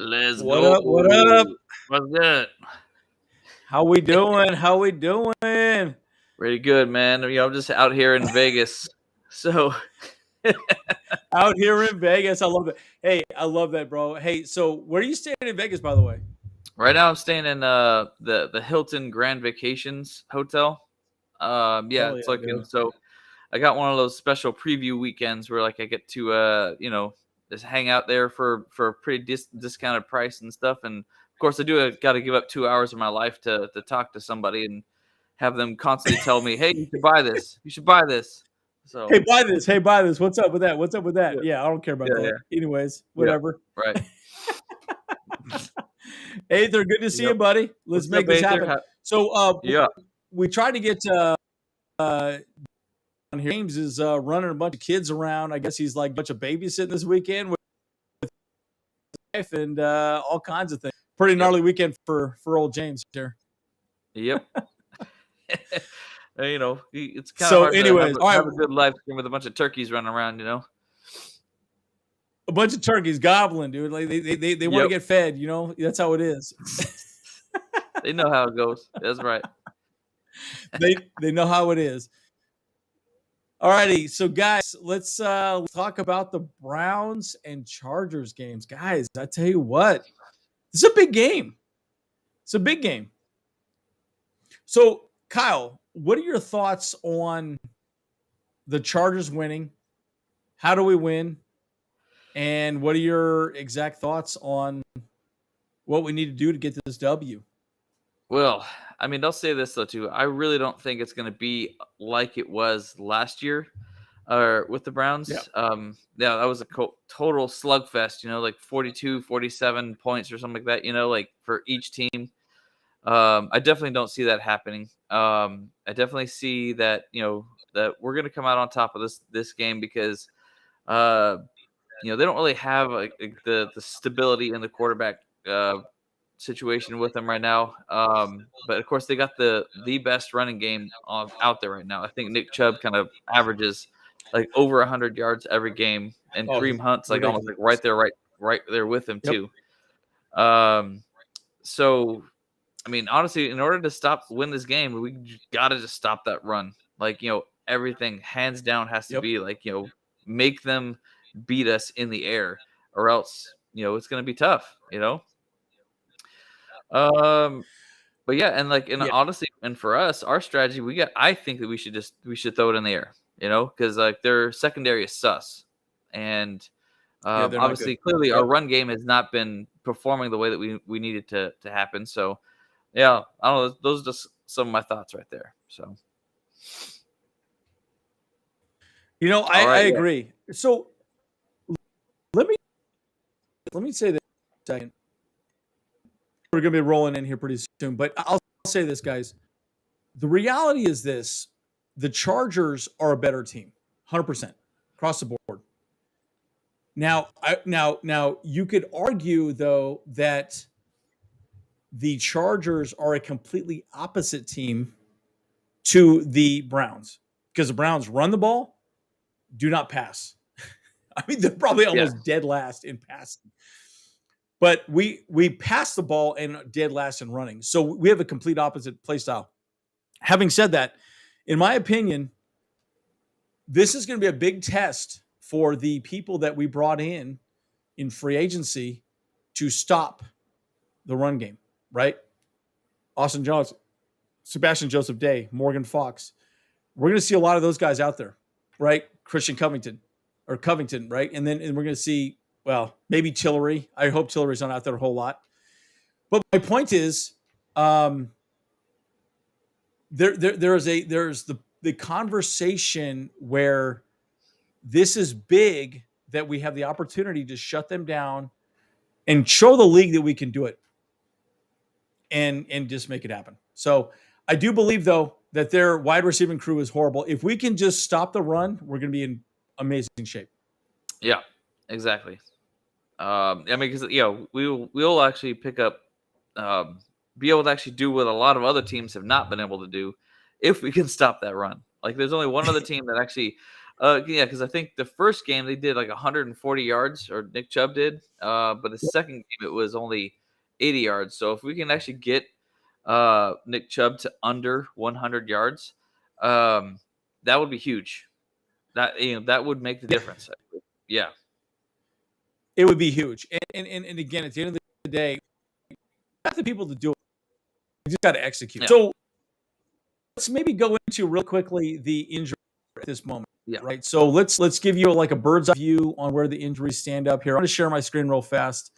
Let's What go. up? What up? What's good? How we doing? How we doing? Pretty good, man. I'm just out here in Vegas. So Out here in Vegas. I love it. Hey, I love that, bro. Hey, so where are you staying in Vegas, by the way? right now I'm staying in the Hilton Grand Vacations Hotel. Yeah, Hell it's yeah, like dude. so I got one of those special preview weekends where like I get to just hang out there for a pretty discounted price and stuff. And of course I do got to give up 2 hours of my life to talk to somebody and have them constantly tell me, "Hey, you should buy this. You should buy this." So Hey, buy this. Hey, buy this. What's up with that? What's up with that? yeah, Yeah, I don't care about yeah, that. yeah, Anyways, yeah. whatever. Right. Hey, they're good to see Yep. you, buddy. Let's What's up, make this Aether? happen. So, Yeah. we tried to get on here. James is running a bunch of kids around. I guess he's like a bunch of babysitting this weekend with wife and all kinds of things. Pretty Yep. gnarly weekend for old James here. Yep. It's kind of So, hard to anyways, all have right, a good life with a bunch of turkeys running around. a bunch of turkeys gobbling, dude. Like they want to Yep. get fed. You know, that's how it is. They know how it goes. That's right. They know how it is. Alrighty, so guys, let's talk about the Browns and Chargers games. Guys, I tell you what, this is a big game. It's a big game. So, Kyle, what are your thoughts on the Chargers winning? How do we win? And what are your exact thoughts on what we need to do to get this W? Well, I mean, I'll say this though too. I really don't think it's going to be like it was last year, or with the Browns. Yeah. Yeah, that was a total slugfest. Like 42, 47 points or something like that. Like for each team. I definitely don't see that happening. I definitely see that that we're going to come out on top of this game because they don't really have the stability in the quarterback situation with them right now. But of course they got the best running game out there right now. I think Nick Chubb kind of averages like over 100 yards every game, and Oh, Kareem Hunt's like almost like ridiculous. right there with him Yep. too. So I mean, honestly, in order to win this game, we got to just stop that run. Like, everything hands down has to Yep. be like, make them beat us in the air, or else, it's going to be tough, But yeah, and Yeah. honestly, and for us, our strategy, I think that we should throw it in the air, because like their secondary is sus, and Yeah, they're not obviously, good. clearly, our Yep. run game has not been performing the way that we needed to happen. So, yeah, I don't know. Those are just some of my thoughts right there. So, You know, all I right, yeah, agree. So let me say this a second. We're gonna be rolling in here pretty soon, but I'll say this, guys. The reality is this: the Chargers are a better team, 100% across the board. Now, you could argue though that the Chargers are a completely opposite team to the Browns because the Browns run the ball, do not pass. I mean, they're probably yeah, almost dead last in passing. But we pass the ball and dead last in running. So we have a complete opposite play style. Having said that, in my opinion, this is going to be a big test for the people that we brought in free agency to stop the run game, right? Austin Johnson, Sebastian Joseph Day, Morgan Fox. We're going to see a lot of those guys out there, right? Christian Covington, right? And we're going to see, well, maybe Tillery. I hope Tillery's not out there a whole lot. But my point is, there's the conversation where this is big that we have the opportunity to shut them down and show the league that we can do it and just make it happen. So I do believe though that their wide receiving crew is horrible. If we can just stop the run, we're going to be in amazing shape. yeah, exactly. I mean, because we'll actually pick up, be able to actually do what a lot of other teams have not been able to do if we can stop that run. Like, there's only one other team that actually Yeah, because I think the first game they did like 140 yards, or Nick Chubb did. But the second game it was only 80 yards. So if we can actually get Nick Chubb to under 100 yards, that would be huge. That would make the difference. Yeah. It would be huge. And again, at the end of the day, not the people to do it. You just got to execute. Yeah. So let's maybe go into real quickly the injury at this moment. Yeah. Right. So let's give you like a bird's eye view on where the injuries stand up here. I'm going to share my screen real fast.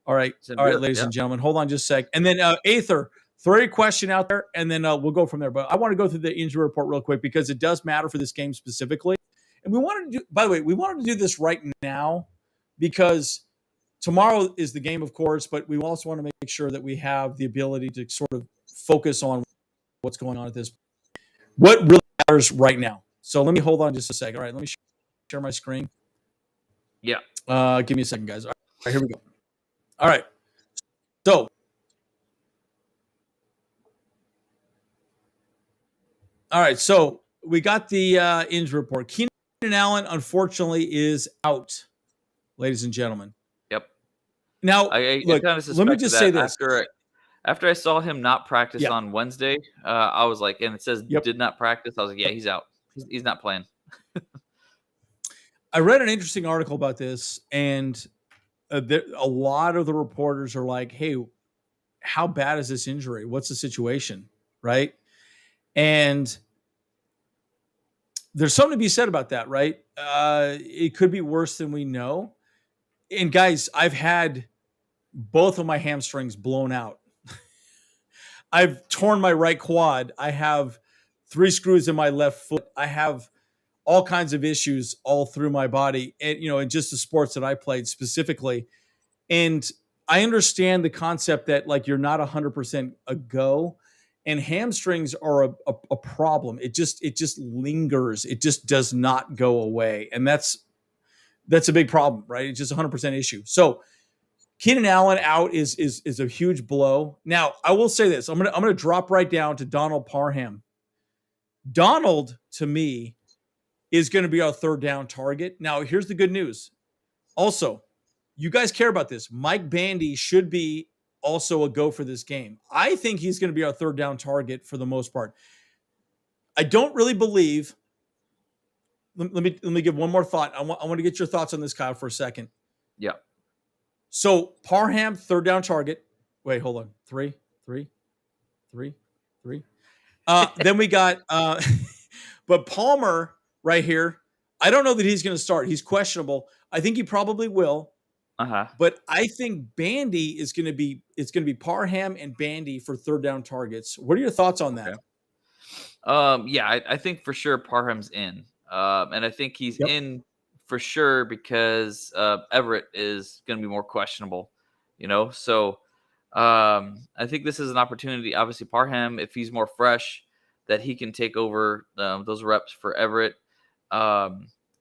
All right. All right, ladies and gentlemen, hold on just a sec. And then Aether, throw your question out there, and then we'll go from there. But I want to go through the injury report real quick because it does matter for this game specifically. And we wanted to do, by the way, we wanted to do this right now because tomorrow is the game, of course, but we also want to make sure that we have the ability to sort of focus on what's going on at this. What really matters right now. So let me hold on just a second. All right, let me share my screen. Yeah. Give me a second, guys. All right, here we go. All right. So we got the injury report. Keenan Allen, unfortunately, is out, ladies and gentlemen. Yep. Now, look, let me just say this. After I saw him not practice on Wednesday, I was like, and it says did not practice. I was like, yeah, he's out. He's not playing. I read an interesting article about this, and a lot of the reporters are like, hey, how bad is this injury? What's the situation? Right. And there's something to be said about that, right? It could be worse than we know. And guys, I've had both of my hamstrings blown out. I've torn my right quad. I have 3 screws in my left foot. I have all kinds of issues all through my body, and in just the sports that I played specifically. And I understand the concept that like you're not 100% a go, and hamstrings are a problem. It just lingers. It just does not go away, and that's a big problem, right? It's just 100% issue. So Keenan Allen out is a huge blow. Now I will say this: I'm gonna drop right down to Donald Parham. Donald, to me, is going to be our third down target. Now, here's the good news. Also, you guys care about this. Mike Bandy should be also a go for this game. I think he's going to be our third down target for the most part. I don't really believe. Let me give one more thought. I want to get your thoughts on this, Kyle, for a second. Yeah. So Parham, third down target. Wait, hold on. Three. Then we got, but Palmer right here. I don't know that he's going to start. He's questionable. I think he probably will. But I think Bandy is going to be. It's going to be Parham and Bandy for third down targets. What are your thoughts on that? Okay. Yeah, I think for sure Parham's in, and I think he's in for sure because Everett is going to be more questionable. So I think this is an opportunity. Obviously, Parham, if he's more fresh, that he can take over those reps for Everett.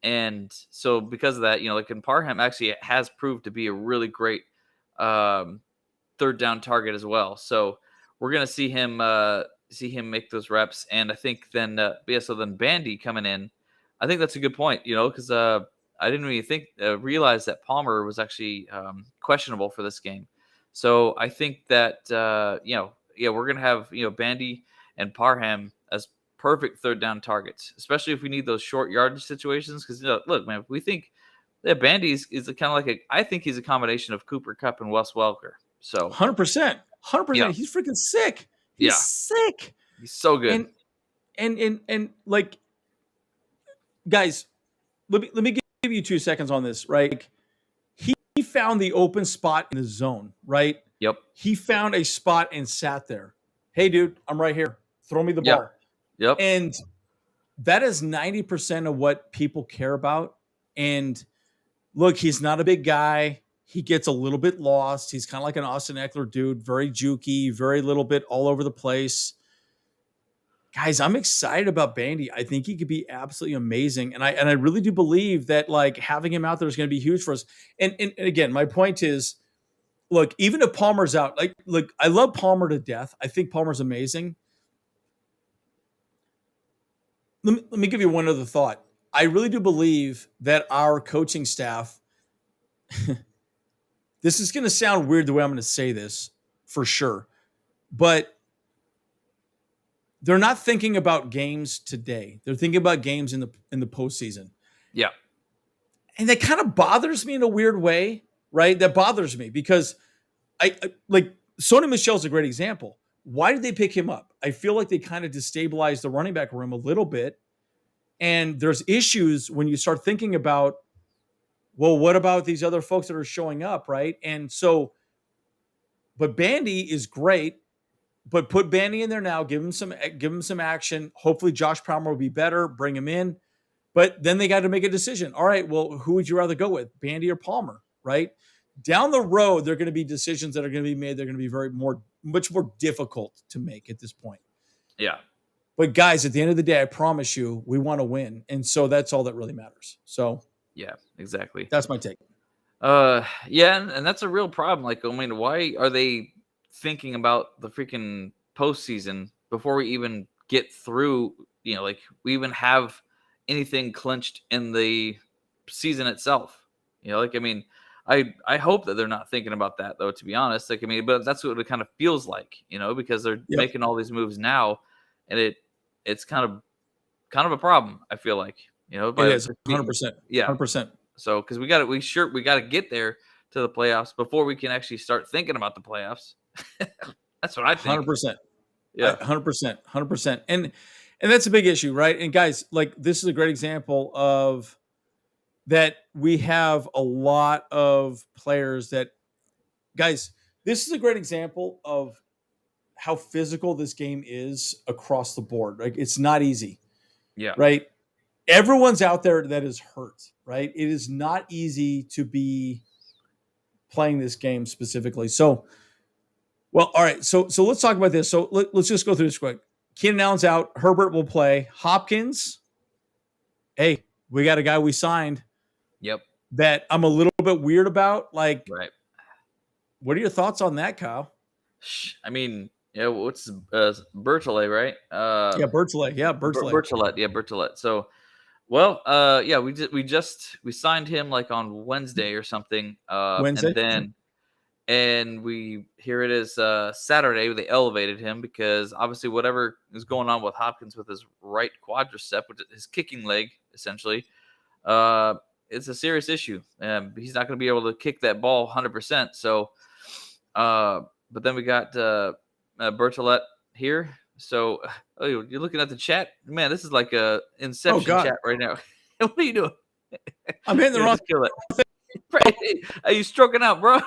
And so because of that, and Parham actually has proved to be a really great third down target as well. So we're gonna see him make those reps. And I think then so then Bandy coming in, I think that's a good point. Because I didn't really realize that Palmer was actually questionable for this game. So I think that we're gonna have Bandy and Parham as perfect third down targets, especially if we need those short yardage situations. Because look, man, we think that Bandy is kind of like I think he's a combination of Cooper Kupp and Wes Welker. So 100%. He's freaking sick. He's sick. He's so good. And like, guys, let me give you 2 seconds on this, right? He found the open spot in the zone, right? Yep. He found a spot and sat there. Hey, dude, I'm right here. Throw me the ball. Yep. And that is 90% of what people care about. And look, he's not a big guy. He gets a little bit lost. He's kind of like an Austin Eckler dude, very jukey, very little bit all over the place. Guys, I'm excited about Bandy. I think he could be absolutely amazing. And I really do believe that like having him out there is going to be huge for us. And again, my point is, look, even if Palmer's out, look, I love Palmer to death. I think Palmer's amazing. Let me give you one other thought. I really do believe that our coaching staff, this is going to sound weird the way I'm going to say this for sure, but they're not thinking about games today. They're thinking about games in the postseason. Yeah. And that kind of bothers me in a weird way, right? That bothers me because I like Sony Michel's a great example. Why did they pick him up? I feel like they kind of destabilized the running back room a little bit. And there's issues when you start thinking about, well, what about these other folks that are showing up, right? And so, but Bandy is great, but put Bandy in there now, give him some action. Hopefully Josh Palmer will be better, bring him in. But then they got to make a decision. All right, well, who would you rather go with, Bandy or Palmer, right? Down the road, there are going to be decisions that are going to be made. They're going to be much more difficult to make at this point. Yeah. But guys, at the end of the day, I promise you, we want to win. And so that's all that really matters. So yeah, exactly. That's my take. Yeah, and that's a real problem. Like, I mean, why are they thinking about the freaking postseason before we even get through, like we even have anything clinched in the season itself? Like, I mean, I hope that they're not thinking about that though, to be honest. Like, I mean, but that's what it kind of feels like, because they're making all these moves now, and it's kind of a problem, I feel like, but it is 100%. Yeah. 100%. So, because we got to get there to the playoffs before we can actually start thinking about the playoffs. That's what I think. 100%. Yeah. 100%. 100%. And that's a big issue, right? And guys, like, this is a great example of that. We have a lot of players that, guys, this is a great example of how physical this game is across the board. Like, it's not easy. Yeah. Right. Everyone's out there that is hurt, right? It is not easy to be playing this game specifically. So, well, all right. So let's talk about this. So let's just go through this quick. Keenan Allen's out. Herbert will play. Hopkins, hey, we got a guy we signed. Yep. That I'm a little bit weird about. Like, right. What are your thoughts on that, Kyle? I mean, what's Bertolet, right? Bertolet. Yeah, Bertolet. Bertolet. So, well, we signed him like on Wednesday or something. Wednesday. And here it is Saturday. They elevated him because obviously whatever is going on with Hopkins with his right quadricep, which is his kicking leg, essentially, it's a serious issue. He's not going to be able to kick that ball 100%. So, but then we got Bertolet here. So, you're looking at the chat, man. This is like a Inception chat right now. What are you doing? I'm hitting the wrong. Kill it. Are you stroking out, bro?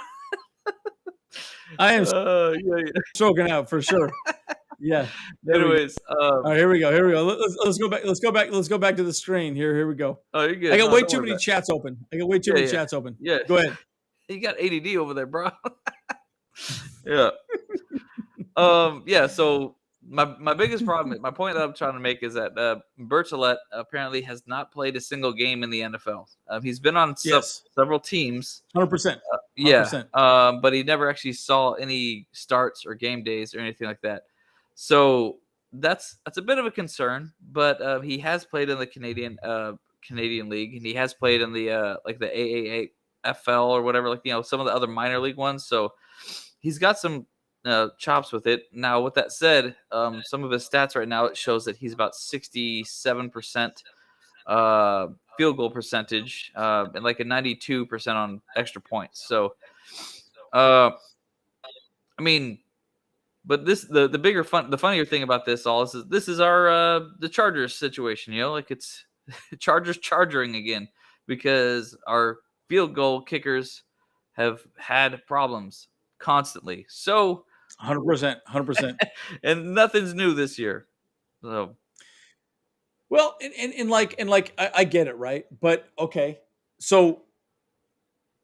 I am stroking out for sure. Yeah. Anyways, all right, here we go. Let's go back. Let's go back to the screen. Here we go. Oh, you're good. I got way too many chats open. Yeah. Go ahead. You got ADD over there, bro. Yeah. Yeah. So my biggest problem, my point that I'm trying to make is that Bertolet apparently has not played a single game in the NFL. He's been on several teams. 100%. Yeah. But he never actually saw any starts or game days or anything like that. So that's a bit of a concern. But he has played in the Canadian League, and he has played in the like the AAFL or whatever, like some of the other minor league ones. So he's got some chops with it. Now, with that said, some of his stats right now, it shows that he's about 67% field goal percentage and like a 92% on extra points. So, I mean, but the funnier thing about this all is this is our the Chargers situation. Like it's Chargers charging again because our field goal kickers have had problems constantly. So 100%. And nothing's new this year. So, well, and I get it, right? But okay, so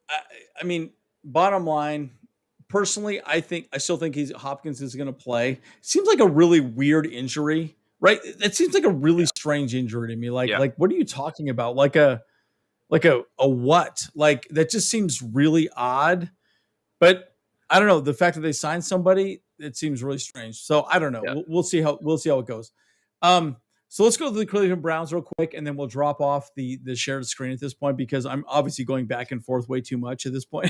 I mean, bottom line, personally, I still think Hopkins is going to play. It seems like a really weird injury, right? It seems like a really strange injury to me. Like what are you talking about? Like a what? Like that just seems really odd. But I don't know. The fact that they signed somebody, it seems really strange. So I don't know. Yeah. We'll see how it goes. So let's go to the Cleveland Browns real quick, and then we'll drop off the shared screen at this point because I'm obviously going back and forth way too much at this point.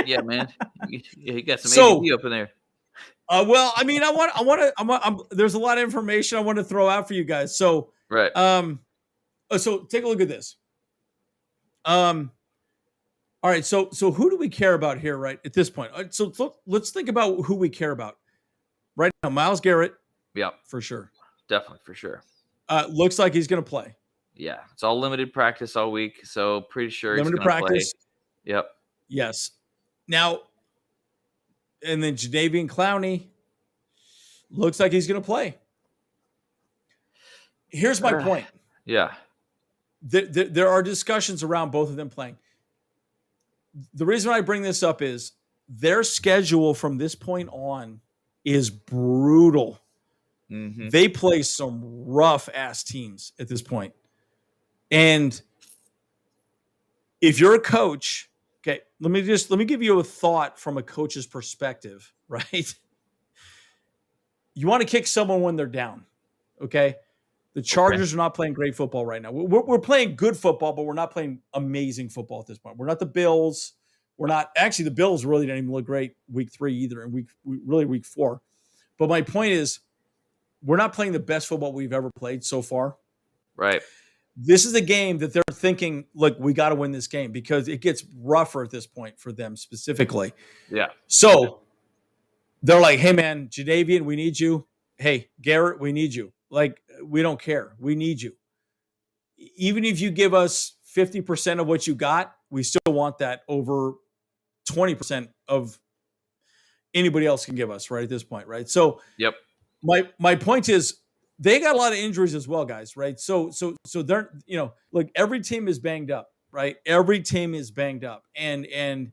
Yeah, man. You got some So, ADD up in there. well, I mean, there's a lot of information I want to throw out for you guys. So, Right. so take a look at this. All right. So who do we care about here, right at this point? So let's think about who we care about right now. Myles Garrett, Yeah, for sure. definitely for sure. Looks like he's going to play. Yeah, it's all limited practice all week, so pretty sure Limited he's going to play. practice. Yep. Yes. Now, and then Jadeveon Clowney looks like he's going to play. Here's my point. Yeah. There are discussions around both of them playing. The reason I bring this up is their schedule from this point on is brutal. Mm-hmm. They play some rough ass teams at this point. And if you're a coach, okay, let me give you a thought from a coach's perspective, right? You want to kick someone when they're down, okay? The Chargers are not playing great football right now. We're playing good football, but we're not playing amazing football at this point. We're not the Bills. We're not actually the Bills really didn't even look great week 3 either, and week 4. But my point is, we're not playing the best football we've ever played so far. Right. This is a game that they're thinking, look, we got to win this game because it gets rougher at this point for them specifically. Yeah. So they're like, hey, man, Jadeveon, we need you. Hey, Garrett, we need you. Like, we don't care. We need you. Even if you give us 50% of what you got, we still want that over 20% of anybody else can give us right at this point, right? So yep. My point is they got a lot of injuries as well, guys, right? So they're, look, every team is banged up, right? Every team is banged up. And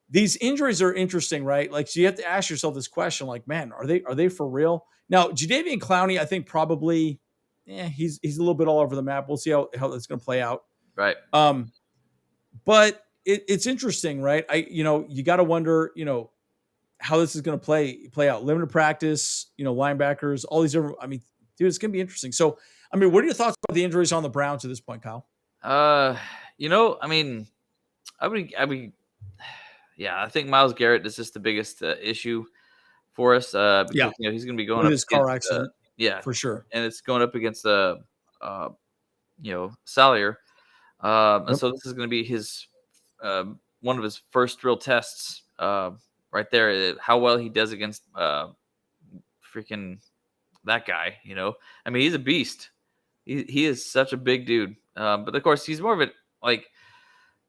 these injuries are interesting, right? Like, so you have to ask yourself this question, like, man, are they for real? Now, Jadeveon Clowney, I think probably, he's a little bit all over the map. We'll see how that's going to play out. Right. But it's interesting, right? You got to wonder, how this is going to play out. Limited practice, linebackers, all these different. I mean, dude, it's going to be interesting. So, I mean, what are your thoughts about the injuries on the Browns at this point, Kyle? I mean, I think Myles Garrett is just the biggest issue for us. Because he's going to be going up his car accident. For sure, and it's going up against Salyer. And so this is going to be his one of his first real tests. Right there, how well he does against freaking that guy, I mean, he's a beast. He is such a big dude. But of course, he's more of it. Like,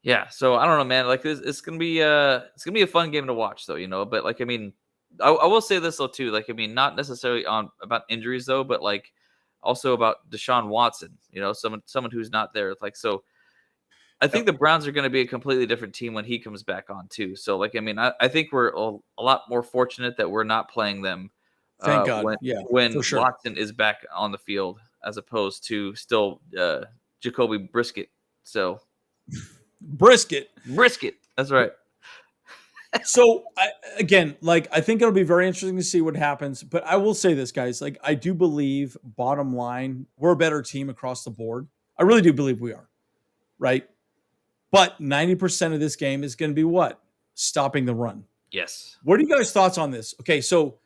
yeah. So I don't know, man. Like, it's gonna be a fun game to watch, though, But like, I mean, I will say this though too. Like, I mean, not necessarily about injuries though, but like also about Deshaun Watson. Someone who's not there. Like, so. I think the Browns are going to be a completely different team when he comes back on too. So, like, I mean, I think we're a lot more fortunate that we're not playing them. Thank God. When sure. Watson is back on the field, as opposed to still Jacoby Brisket. So, Brisket. That's right. So I think it'll be very interesting to see what happens. But I will say this, guys. Like, I do believe, bottom line, we're a better team across the board. I really do believe we are. Right. But 90% of this game is going to be what? Stopping the run. Yes. What are you guys' thoughts on this? Okay, so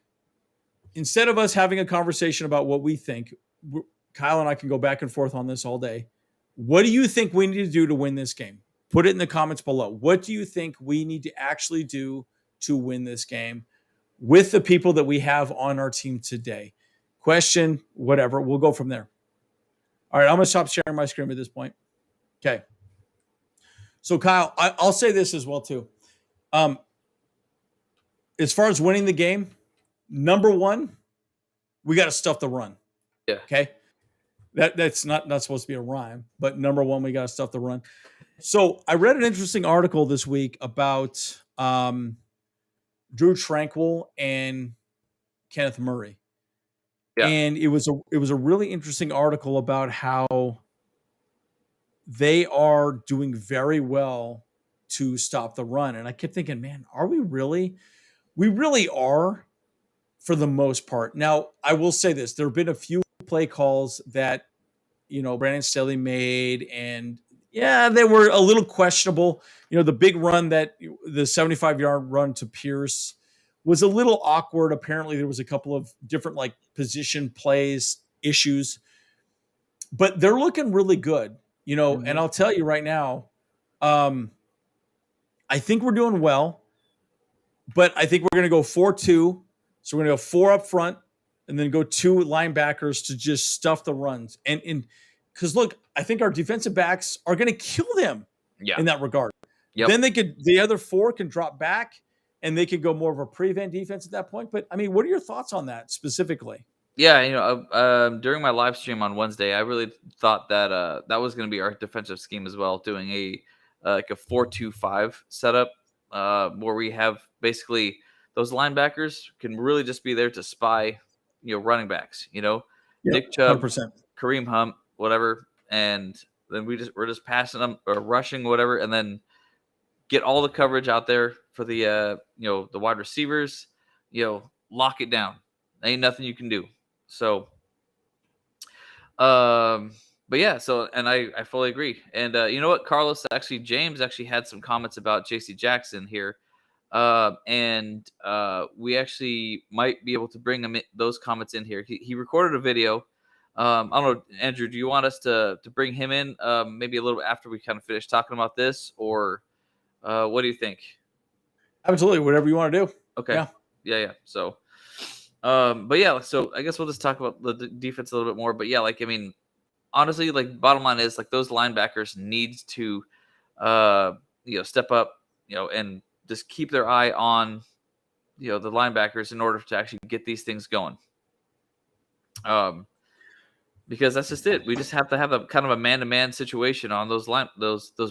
instead of us having a conversation about what we think, Kyle and I can go back and forth on this all day. What do you think we need to do to win this game? Put it in the comments below. What do you think we need to actually do to win this game with the people that we have on our team today? Question, whatever. We'll go from there. All right, I'm going to stop sharing my screen at this point. Okay. So, Kyle, I'll say this as well, too. As far as winning the game, number one, we got to stuff the run. Yeah. Okay. That's not supposed to be a rhyme, but number one, we got to stuff the run. So I read an interesting article this week about Drew Tranquil and Kenneth Murray. Yeah. And it was a really interesting article about how they are doing very well to stop the run. And I kept thinking, man, are we really? We really are for the most part. Now, I will say this. There have been a few play calls that Brandon Staley made, and yeah, they were a little questionable. The big run, the 75-yard run to Pierce, was a little awkward. Apparently, there was a couple of different like position plays issues, but they're looking really good. And I'll tell you right now, I think we're doing well, but I think we're going to go 4-2. So we're going to go 4 up front and then go 2 linebackers to just stuff the runs. And because look, I think our defensive backs are going to kill them in that regard. Yep. Then the other 4 can drop back and they could go more of a prevent defense at that point. But I mean, what are your thoughts on that specifically? Yeah, during my live stream on Wednesday, I really thought that that was going to be our defensive scheme as well, doing a 4-2-5 setup where we have basically those linebackers can really just be there to spy, running backs, Nick Chubb, 100%. Kareem Hunt, whatever, and then we're just passing them or rushing whatever, and then get all the coverage out there for the the wide receivers, lock it down. Ain't nothing you can do. So, but yeah, and I fully agree. And you know what, James actually had some comments about JC Jackson here. And we actually might be able to bring those comments in here. He recorded a video. I don't know, Andrew, do you want us to bring him in maybe a little bit after we kind of finish talking about this, or what do you think? Absolutely, whatever you want to do. Okay. Yeah. So, but yeah, so I guess we'll just talk about the defense a little bit more. But yeah, like, I mean, honestly, like, bottom line is like those linebackers needs to, step up, and just keep their eye on, the linebackers in order to actually get these things going. Because that's just it. We just have to have a kind of a man-to-man situation on those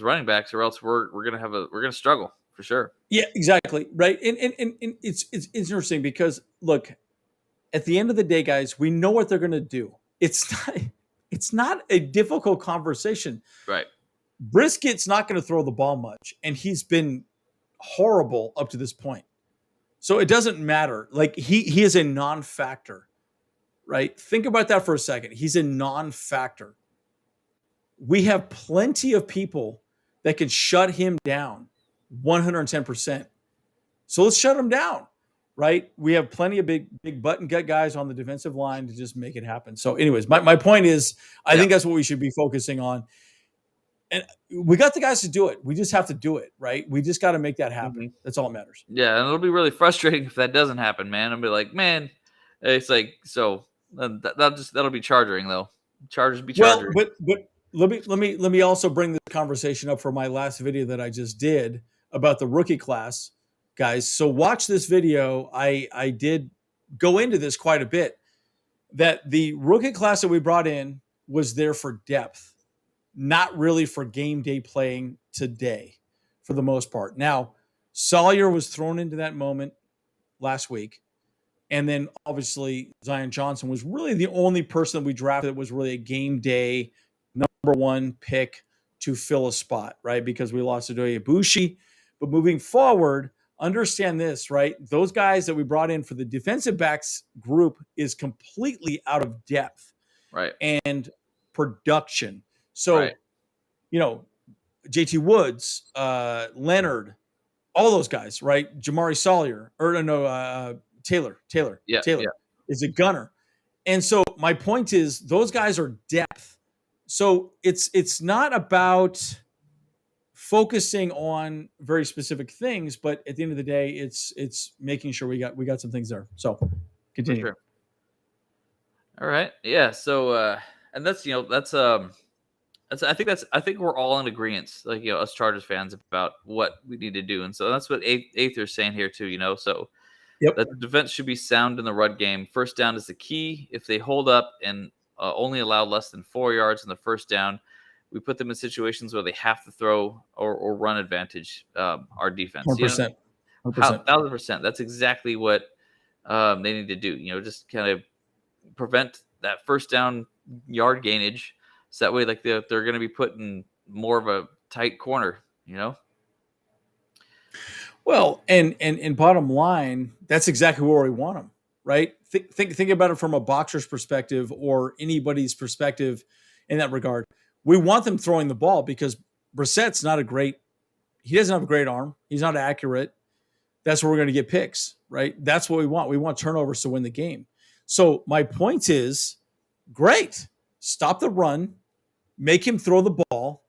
running backs, or else we're gonna struggle for sure. Yeah, exactly. Right. And it's interesting because look, at the end of the day, guys, we know what they're gonna do. It's not a difficult conversation. Right. Brisket's not going to throw the ball much, and he's been horrible up to this point. So it doesn't matter. Like he is a non-factor, right? Think about that for a second. He's a non-factor. We have plenty of people that can shut him down 110%. So let's shut him down, right? We have plenty of big button gut guys on the defensive line to just make it happen. So anyways, my point is, I think that's what we should be focusing on. And we got the guys to do it. We just have to do it, right? We just got to make that happen. Mm-hmm. That's all that matters. Yeah, and it'll be really frustrating if that doesn't happen, man. I'll be like, man, it's like, so that'll be charging though. Chargers be charging. Well, but let me also bring this conversation up for my last video that I just did about the rookie class, guys. So watch this video. I did go into this quite a bit. That the rookie class that we brought in was there for depth. Not really for game day playing today for the most part. Now, Sawyer was thrown into that moment last week. And then obviously Zion Johnson was really the only person that we drafted that was really a game day number 1 pick to fill a spot, right? Because we lost to Adoye Ibushi. But moving forward, understand this, right? Those guys that we brought in for the defensive backs group is completely out of depth. Right. And production. So, JT Woods, Leonard, all those guys, right? Jamari Sawyer, Taylor. Yeah, Taylor is a gunner. And so my point is those guys are depth. So it's not about focusing on very specific things, but at the end of the day, it's making sure we got some things there. So continue. For sure. All right. Yeah. So and that's I think we're all in agreement, like, us Chargers fans, about what we need to do. And so that's what Aether's saying here too, so that the defense should be sound in the run game. First down is the key. If they hold up and only allow less than 4 yards in the first down, we put them in situations where they have to throw or run advantage our defense. 100%. 1,000%. That's exactly what they need to do. Just kind of prevent that first down yard gainage. So that way, like, they're going to be put in more of a tight corner, Well, and bottom line, that's exactly where we want them, right? Think about it from a boxer's perspective or anybody's perspective in that regard. We want them throwing the ball because Brissett's he doesn't have a great arm. He's not accurate. That's where we're going to get picks, right? That's what we want. We want turnovers to win the game. So my point is, great. Stop the run. Make him throw the ball.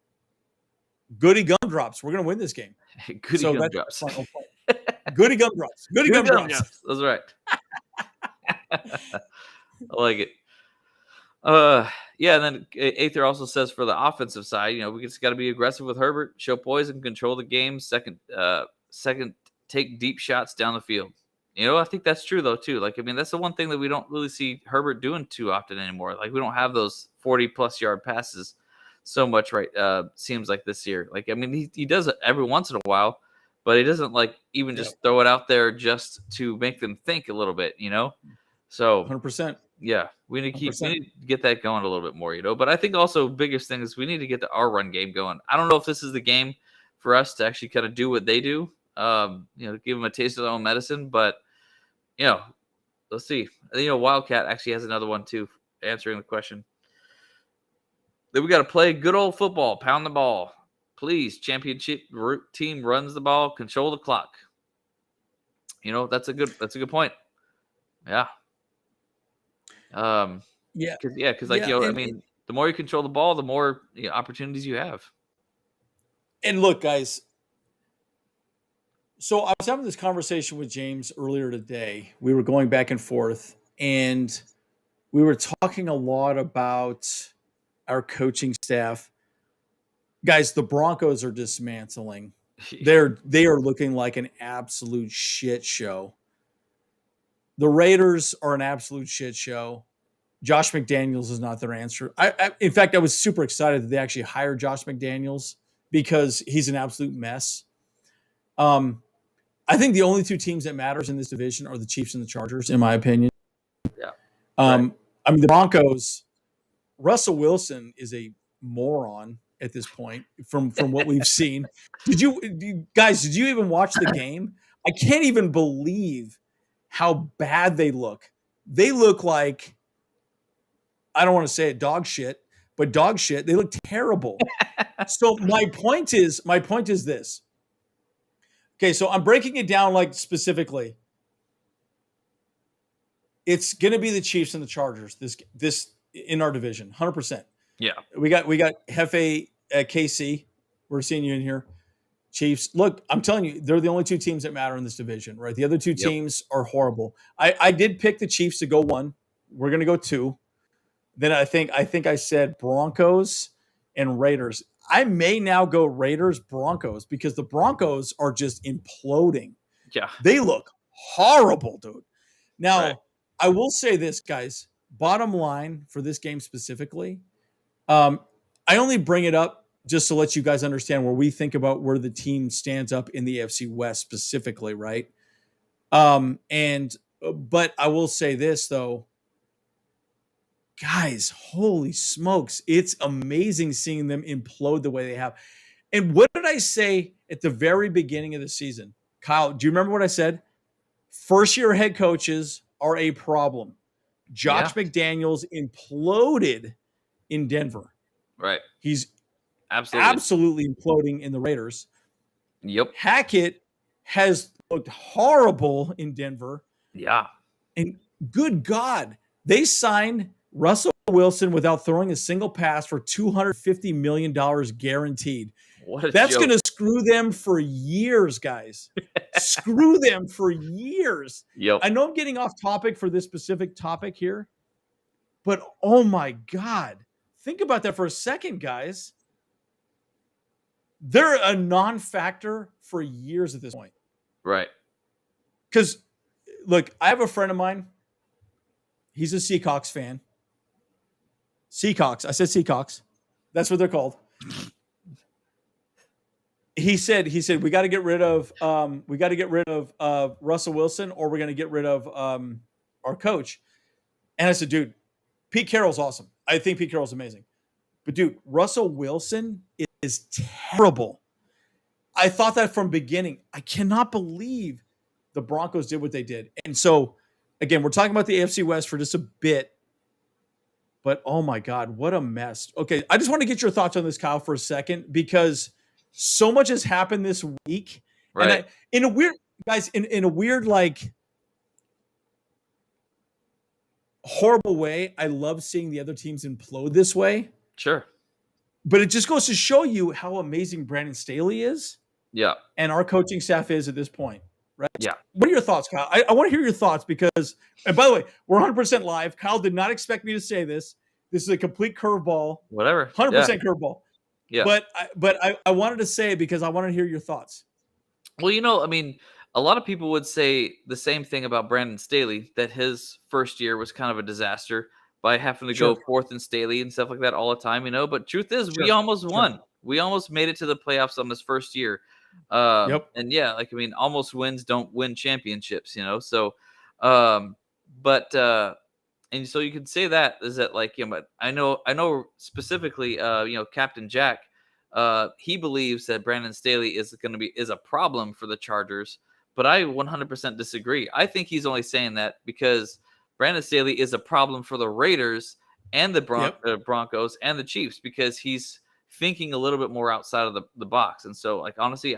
Goody gumdrops. We're going to win this game. Goody gumdrops. Goody gumdrops. Goody gumdrops. That's right. I like it. Yeah, and then Aether also says for the offensive side, we just got to be aggressive with Herbert, show poise and control the game. Second, take deep shots down the field. I think that's true though too. That's the one thing that we don't really see Herbert doing too often anymore. Like we don't have those 40+ yard passes so much, right? Seems like this year. He does it every once in a while, but he doesn't even just throw it out there just to make them think a little bit, So 100%. Yeah, we need to get that going a little bit more, But I think also biggest thing is we need to get our run game going. I don't know if this is the game for us to actually kind of do what they do. Give them a taste of their own medicine, but let's see. Wildcat actually has another one too, answering the question. Then we got to play good old football, pound the ball, please. Championship team runs the ball, control the clock. That's a good point. Yeah. Because the more you control the ball, the more opportunities you have. And look, guys. So I was having this conversation with James earlier today. We were going back and forth, and we were talking a lot about our coaching staff. Guys, the Broncos are dismantling. They are looking like an absolute shit show. The Raiders are an absolute shit show. Josh McDaniels is not their answer. In fact, I was super excited that they actually hired Josh McDaniels because he's an absolute mess. I think the only two teams that matters in this division are the Chiefs and the Chargers, in my opinion. Yeah. Right. The Broncos, Russell Wilson is a moron at this point from what we've seen. Did you even watch the game? I can't even believe how bad they look. They look like, I don't want to say it, dog shit, but dog shit. They look terrible. So my point is this. Okay, so I'm breaking it down specifically. It's going to be the Chiefs and the Chargers this in our division, 100%. Yeah. We got Hefe KC. We're seeing you in here. Chiefs. Look, I'm telling you, they're the only two teams that matter in this division, right? The other two teams are horrible. I did pick the Chiefs to go 1. We're going to go 2. Then I think I said Broncos and Raiders. I may now go Raiders, Broncos, because the Broncos are just imploding. Yeah. They look horrible, dude. Now, right. I will say this, guys. Bottom line for this game specifically, I only bring it up just to let you guys understand where we think about where the team stands up in the AFC West specifically, right? But I will say this, though. Guys, holy smokes. It's amazing seeing them implode the way they have. And what did I say at the very beginning of the season? Kyle, do you remember what I said? First-year head coaches are a problem. Josh McDaniels imploded in Denver. Right. He's absolutely imploding in the Raiders. Yep. Hackett has looked horrible in Denver. Yeah. And good God, they signed Russell Wilson without throwing a single pass for $250 million guaranteed. That's going to screw them for years, guys. Screw them for years. Yep. I know I'm getting off topic for this specific topic here, but oh my God. Think about that for a second, guys. They're a non-factor for years at this point. Right. Because, look, I have a friend of mine. He's a Seahawks fan. Seahawks. I said Seahawks. That's what they're called. He said we got to get rid of Russell Wilson, or we're going to get rid of our coach. And I said, dude, Pete Carroll's awesome. I think Pete Carroll's amazing. But dude, Russell Wilson is terrible. I thought that from beginning. I cannot believe the Broncos did what they did. And so, again, we're talking about the AFC West for just a bit. But oh my God, what a mess. Okay, I just want to get your thoughts on this, Kyle, for a second, because so much has happened this week. And Right. in a weird, guys, in a weird, like, horrible way, I love seeing the other teams implode this way. Sure. But it just goes to show you how amazing Brandon Staley is Yeah. and our coaching staff is at this point, right? Yeah. What are your thoughts, Kyle? I want to hear your thoughts because, and by the way, we're 100% live. Kyle did not expect me to say this. This is a complete curveball, Whatever. 100% curveball. Yeah. But I wanted to say it because I want to hear your thoughts. Well, I mean, a lot of people would say the same thing about Brandon Staley, that his first year was kind of a disaster by having to Sure. go fourth and Staley and stuff like that all the time, But truth is, we Sure. almost Sure. won. We almost made it to the playoffs on this first year. Yep. And yeah, like, I mean, almost wins don't win championships, So, but and so you could say that is that, like, but I know specifically, Captain Jack, he believes that Brandon Staley is a problem for the Chargers, but I 100% disagree. I think he's only saying that because Brandon Staley is a problem for the Raiders and the Broncos and the Chiefs, because he's thinking a little bit more outside of the box. And so, like, honestly,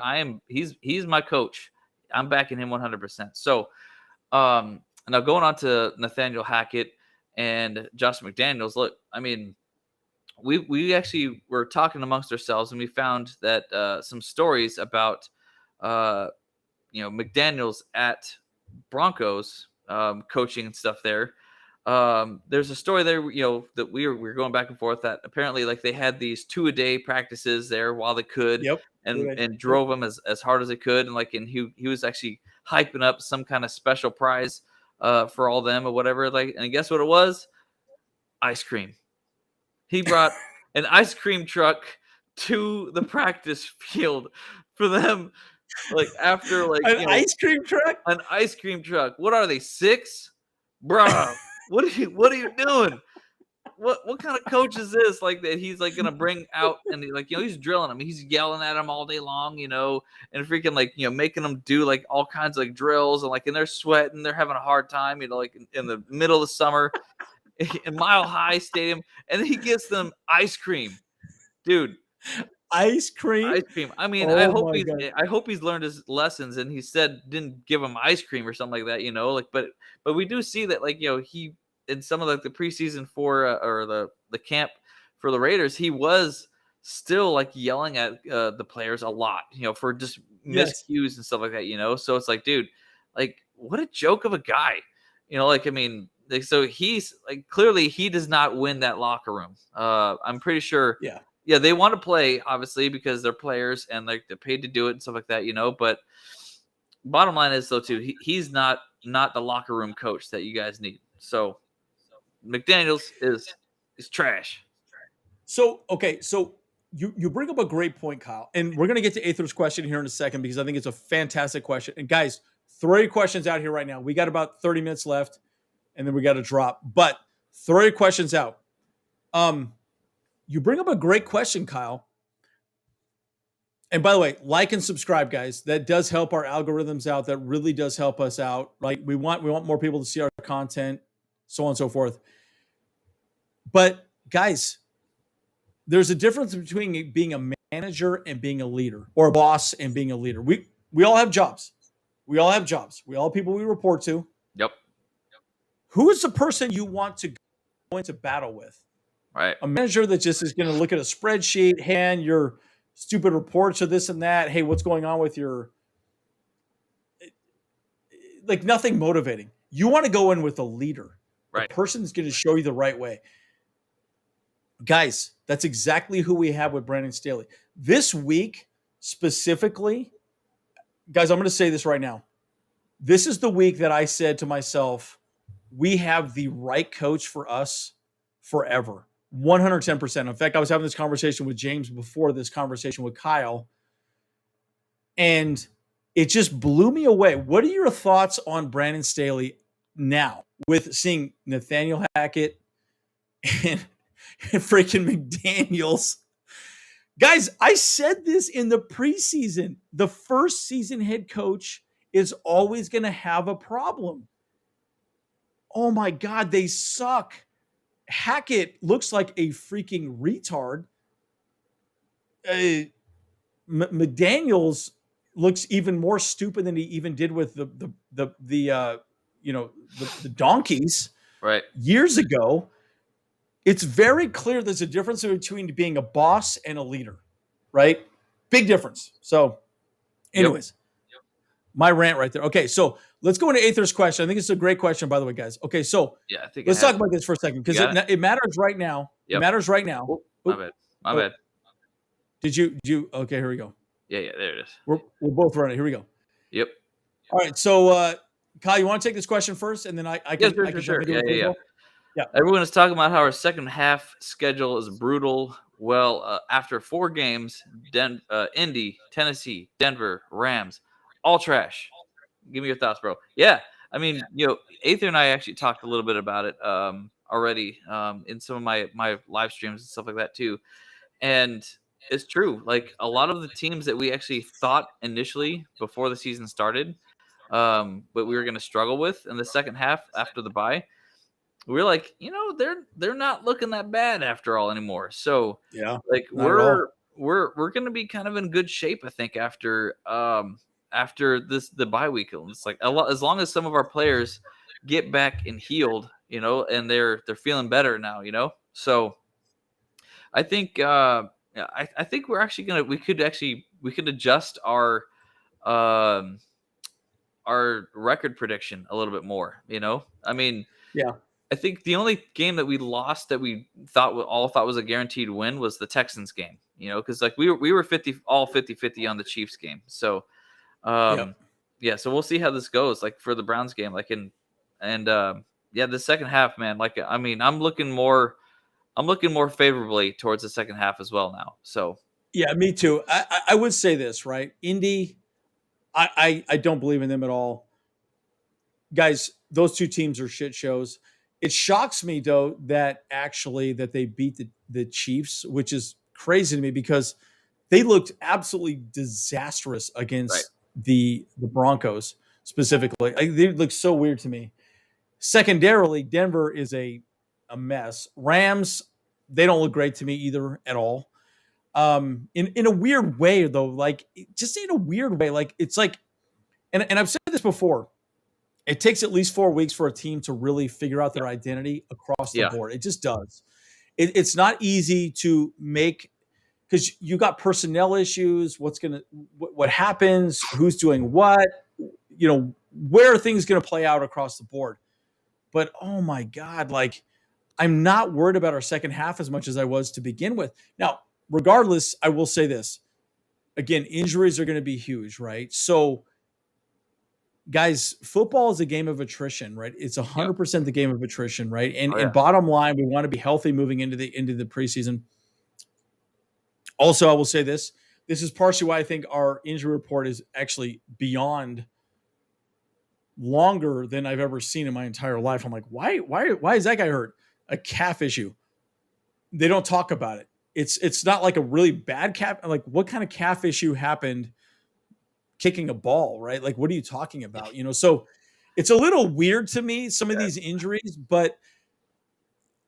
he's my coach. I'm backing him 100%. So, now going on to Nathaniel Hackett and Josh McDaniels. Look, I mean, we actually were talking amongst ourselves, and we found that some stories about McDaniels at Broncos coaching and stuff there. There's a story there, that we were going back and forth, that apparently, like, they had these 2-a-day practices there while they could, Yep. and drove them as hard as they could, and he was actually hyping up some kind of special prize for all them or whatever. Like, and guess what it was? Ice cream. He brought an ice cream truck to the practice field for them. Like, after, like, ice cream truck? An ice cream truck. What are they, 6? Bruh, what are you doing? What kind of coach is this? Like, that he's, like, gonna bring out, and he's drilling them. He's yelling at them all day long, and freaking, like, making them do, like, all kinds of, like, drills, and, like, and they're sweating, they're having a hard time, like, in the middle of the summer in Mile High Stadium, and then he gets them ice cream, dude. Ice cream. I mean, I hope he's learned his lessons, and he said didn't give him ice cream or something like that, Like, but we do see that, like, he, in some of, like, the preseason for or the camp for the Raiders, he was still, like, yelling at the players a lot, for just miscues and stuff like that, So it's like, dude, like, what a joke of a guy, Like, I mean, like, so he's, like, clearly he does not win that locker room. I'm pretty sure. Yeah, they want to play, obviously, because they're players and, like, they're paid to do it and stuff like that, But bottom line is, though, too, he's not the locker room coach that you guys need. So McDaniels is trash. So okay, so you bring up a great point, Kyle, and we're gonna get to Aether's question here in a second because I think it's a fantastic question. And guys, throw your questions out here right now. We got about 30 minutes left, and then we got to drop. But throw your questions out. You bring up a great question, Kyle. And by the way, like and subscribe, guys. That does help our algorithms out. That really does help us out. Right? We want more people to see our content, so on and so forth. But guys, there's a difference between being a manager and being a leader, or a boss and being a leader. We all have jobs. We all have jobs. We all have people we report to. Yep. Who is the person you want to go into battle with? Right. A manager that just is going to look at a spreadsheet, hand your stupid reports or this and that. Hey, what's going on with your, like, nothing motivating. You want to go in with a leader. Right. A person that's going to show you the right way. Guys, that's exactly who we have with Brandon Staley. This week, specifically, guys, I'm going to say this right now. This is the week that I said to myself, we have the right coach for us forever. 110%. In fact, I was having this conversation with James before this conversation with Kyle, and it just blew me away. What are your thoughts on Brandon Staley now with seeing Nathaniel Hackett and freaking McDaniels? Guys, I said this in the preseason. The first season head coach is always going to have a problem. Oh my God, they suck. Hackett looks like a freaking retard. McDaniels looks even more stupid than he even did with the donkeys Right. years ago. It's very clear there's a difference between being a boss and a leader, right? Big difference. So, anyways, my rant right there. Okay, so let's go into Aether's question. I think it's a great question, by the way, guys. Okay, so Yeah, I think let's talk about this for a second because it matters right now. Yep. It matters right now. Oh, my bad. My bad. Did you? Okay, here we go. Yeah, there it is. We're both running. Here we go. Yep. All right, so Kyle, you want to take this question first, and then I can sure. Yeah. Everyone is talking about how our second half schedule is brutal. Well, after 4 games, Indy, Tennessee, Denver, Rams, all trash. Give me your thoughts, bro. Yeah, I mean, Aether and I actually talked a little bit about it already in some of my live streams and stuff like that too. And it's true. Like a lot of the teams that we actually thought initially before the season started, but we were going to struggle with in the second half after the bye, we're like, they're not looking that bad after all anymore. So yeah, like we're going to be kind of in good shape, I think, after the bye week. It's like as long as some of our players get back and healed, and they're feeling better now, So I think I think we're actually we could adjust our record prediction a little bit more, I mean, yeah. I think the only game that we lost that we all thought was a guaranteed win was the Texans game, because like we were 50-50 on the Chiefs game. So, yeah, so we'll see how this goes. Like for the Browns game, like the second half, man. Like I mean, I'm looking more favorably towards the second half as well now. So yeah, me too. I would say this, right? Indy, I don't believe in them at all, guys. Those two teams are shit shows. It shocks me though that they beat the Chiefs, which is crazy to me because they looked absolutely disastrous against the Broncos specifically. They look so weird to me. Secondarily, Denver is a mess. Rams, they don't look great to me either at all. In a weird way though, like just in a weird way, like it's like, and I've said this before. It takes at least 4 weeks for a team to really figure out their identity across the board. It just does. It's not easy to make because you got personnel issues. What happens? Who's doing what? Where are things going to play out across the board? But oh my God, like I'm not worried about our second half as much as I was to begin with. Now, regardless, I will say this again: injuries are going to be huge, right? So. Guys, football is a game of attrition, right? It's 100% the game of attrition, right? And bottom line, we want to be healthy moving into the preseason. Also, I will say this: this is partially why I think our injury report is actually beyond longer than I've ever seen in my entire life. I'm like, why is that guy hurt? A calf issue. They don't talk about it. It's not like a really bad calf. Like, what kind of calf issue happened? Kicking a ball, right? Like, what are you talking about? So it's a little weird to me, some of these injuries, but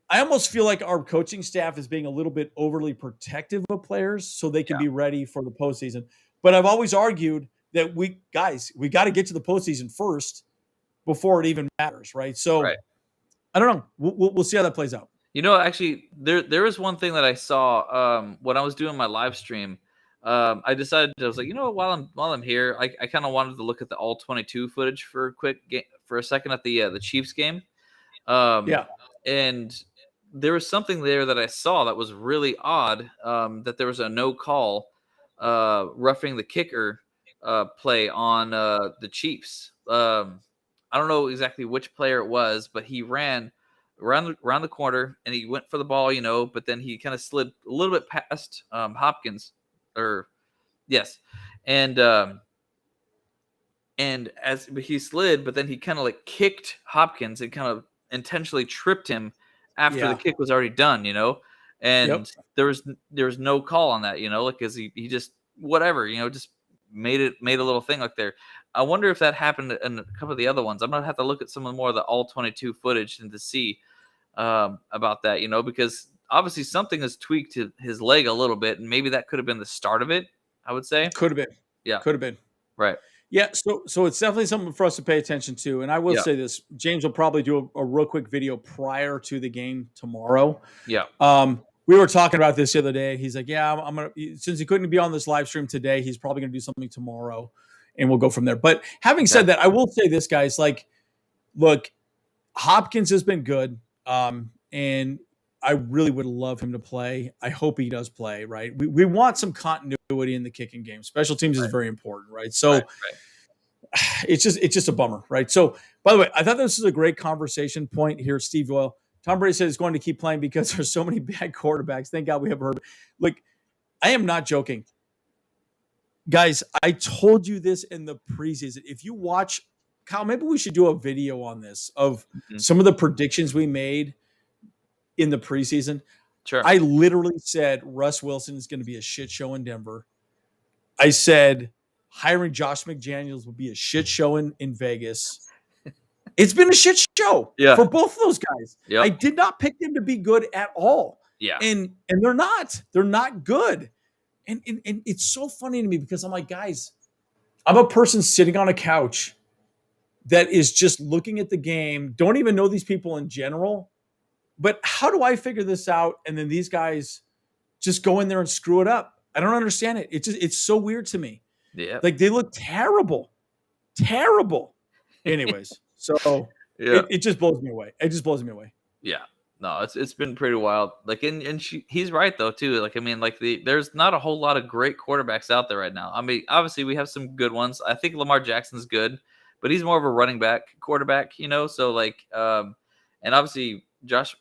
I almost feel like our coaching staff is being a little bit overly protective of players so they can be ready for the postseason. But I've always argued that we got to get to the postseason first before it even matters, right? So I don't know. We'll see how that plays out. Actually, there was one thing that I saw when I was doing my live stream. I decided I was like, while I'm here, I kind of wanted to look at the all 22 footage for a second at the Chiefs game. And there was something there that I saw that was really odd. That there was a no call roughing the kicker play on the Chiefs. I don't know exactly which player it was, but he ran around the corner and he went for the ball, but then he kind of slid a little bit past Hopkins. And as he slid, but then he kind of like kicked Hopkins and kind of intentionally tripped him after the kick was already done, and there was no call on that, like, cause he just, whatever, just made a little thing like there. I wonder if that happened in a couple of the other ones. I'm going to have to look at some more of the all 22 footage and to see, about that, because obviously something has tweaked his leg a little bit, and maybe that could have been the start of it, I would say. Could have been. Yeah. Could have been. Right. Yeah, so it's definitely something for us to pay attention to. And I will say this, James will probably do a real quick video prior to the game tomorrow. Yeah. We were talking about this the other day. He's like, yeah, I'm going to, since he couldn't be on this live stream today, he's probably going to do something tomorrow and we'll go from there. But having said that, I will say this, guys, like, look, Hopkins has been good. And I really would love him to play. I hope he does play, right? We want some continuity in the kicking game. Special teams is very important, right? So it's just a bummer, right? So, by the way, I thought this was a great conversation point here, Steve Doyle. Tom Brady said he's going to keep playing because there's so many bad quarterbacks. Thank God we haven't heard. Look, I am not joking. Guys, I told you this in the preseason. If you watch, Kyle, maybe we should do a video on this of some of the predictions we made in the preseason. Sure. I literally said Russ Wilson is going to be a shit show in Denver. I said hiring Josh McDaniels would be a shit show in Vegas. It's been a shit show for both of those guys. Yep. I did not pick them to be good at all. Yeah. And they're not. They're not good. And it's so funny to me because I'm like, guys, I'm a person sitting on a couch that is just looking at the game, don't even know these people in general. But how do I figure this out? And then these guys just go in there and screw it up. I don't understand it. It's so weird to me. Yeah. Like they look terrible. Terrible. Anyways, so it just blows me away. It just blows me away. Yeah. No, it's been pretty wild. Like, and he's right though too. Like, I mean, like there's not a whole lot of great quarterbacks out there right now. I mean, obviously we have some good ones. I think Lamar Jackson's good, but he's more of a running back quarterback, So like, and obviously Josh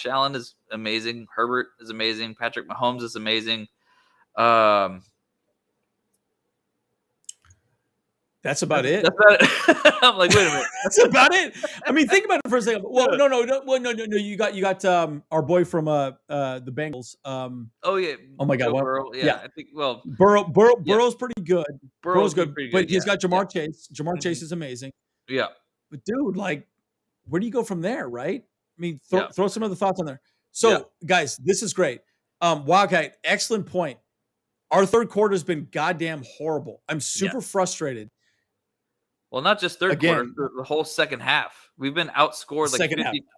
Allen is amazing. Herbert is amazing. Patrick Mahomes is amazing. That's about it. That's about it. I'm like, wait a minute. That's about it. I mean, think about it for a second. Well, no. You got our boy from the Bengals. Oh yeah. Oh my God. Burrow. Yeah, I think. Well, Burrow's pretty good. Burrow's good, but he's got Jamar Chase. Jamar Chase is amazing. Yeah. But dude, like, where do you go from there, right? I mean, throw some other thoughts on there. So, guys, this is great. Wildcat, excellent point. Our third quarter has been goddamn horrible. I'm super frustrated. Well, not just third quarter, the whole second half. We've been outscored like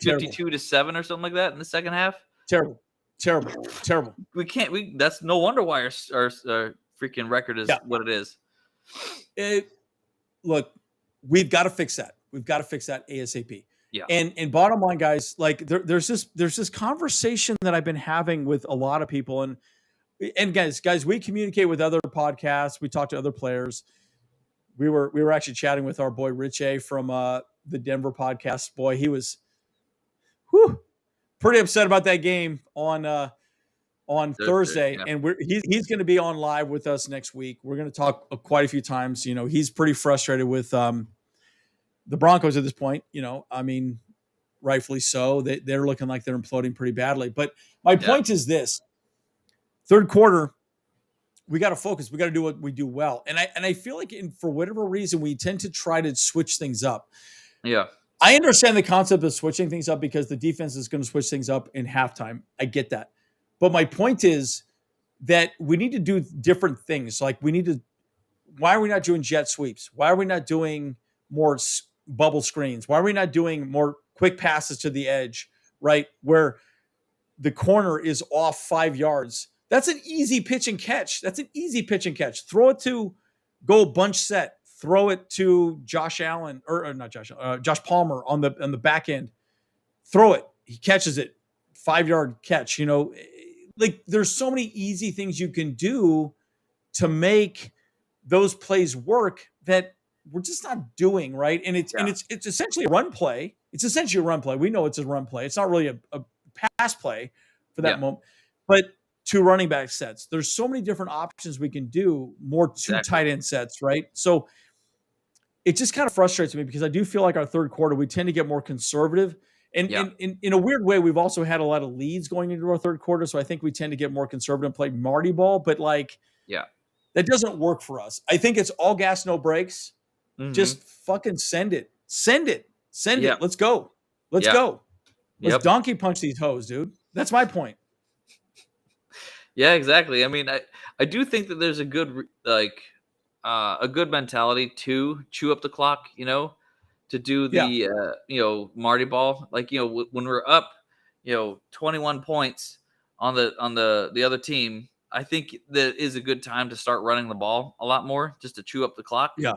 52-7 or something like that in the second half. Terrible. We can't. That's no wonder why our freaking record is what it is. Look, we've got to fix that. We've got to fix that ASAP. Yeah. And bottom line, guys, like there's this conversation that I've been having with a lot of people, and guys, we communicate with other podcasts. We talk to other players. We were actually chatting with our boy Rich A from the Denver podcast. Boy, he was pretty upset about that game on Thursday. Yeah. And he's going to be on live with us next week. We're going to talk quite a few times. He's pretty frustrated with the Broncos at this point. I mean, rightfully so. They're looking like they're imploding pretty badly. But my point is this: third quarter, we got to focus. We got to do what we do well. And I feel like for whatever reason, we tend to try to switch things up. Yeah. I understand the concept of switching things up because the defense is going to switch things up in halftime. I get that. But my point is that we need to do different things. Like why are we not doing jet sweeps? Why are we not doing more bubble screens? Why are we not doing more quick passes to the edge, right? Where the corner is off 5 yards. That's an easy pitch and catch. Throw it to go bunch set. Throw it to Josh Allen or not Josh Palmer on the back end. Throw it. He catches it. 5-yard catch. Like there's so many easy things you can do to make those plays work that we're just not doing, right? And it's essentially a run play. We know it's a run play. It's not really a pass play for that moment. But 2 running back sets. There's so many different options we can do, more 2 tight end sets, right? So it just kind of frustrates me because I do feel like our third quarter, we tend to get more conservative. And in a weird way, we've also had a lot of leads going into our third quarter. So I think we tend to get more conservative and play Marty ball. But that doesn't work for us. I think it's all gas, no brakes. Mm-hmm. Just fucking send it. Let's go. Let's go. Let's Yep. donkey punch these hoes, dude. That's my point. Yeah, exactly. I mean, I do think that there's a good a good mentality to chew up the clock, to do Yeah. the Marty ball. Like, when we're up, 21 points on the other team, I think that is a good time to start running the ball a lot more, just to chew up the clock. Yeah.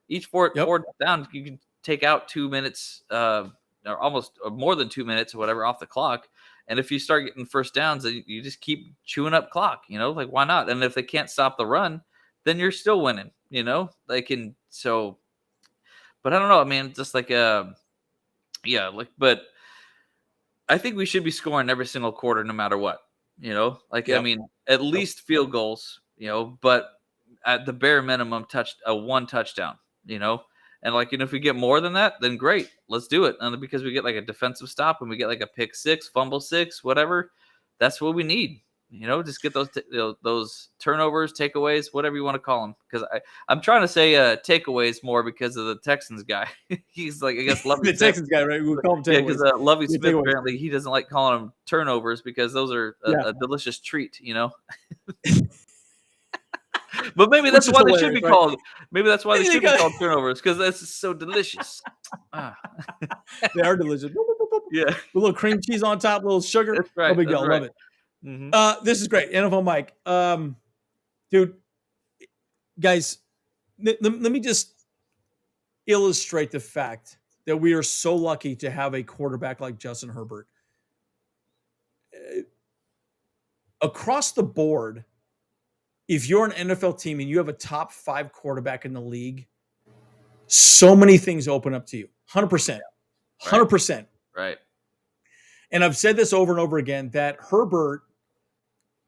Each four Yep. down, you can take out 2 minutes, or almost or more than 2 minutes or whatever off the clock. And if you start getting first downs, then you just keep chewing up clock, like, why not? And if they can't stop the run, then you're still winning, but I don't know. I mean, just like, but I think we should be scoring every single quarter, no matter what, I Yep. mean, at least field goals, but at the bare minimum, one touchdown, and if we get more than that, then great, let's do it. And because we get like a defensive stop and we get like a pick six, fumble six, whatever, that's what we need. Just get those turnovers, takeaways, whatever you want to call them. Because I'm trying to say takeaways more because of the Texans guy. He's like, I guess, Lovey The Smith. Texans guy, right? We call him takeaways. Yeah, because Lovey Yeah, Smith, takeaways. apparently he doesn't like calling them turnovers because those are a delicious treat, But maybe that's why they should be called. Maybe that's why they should be called turnovers, because that's so delicious. They are delicious. Yeah, With a little cream cheese on top, a little sugar. that's right. No big That's deal. right. Love it. Mhm. This is great. NFL Mike. Dude, guys, let me just illustrate the fact that we are so lucky to have a quarterback like Justin Herbert. Across the board, if you're an NFL team and you have a top 5 quarterback in the league, so many things open up to you. 100%. 100%. Right. And I've said this over and over again that Herbert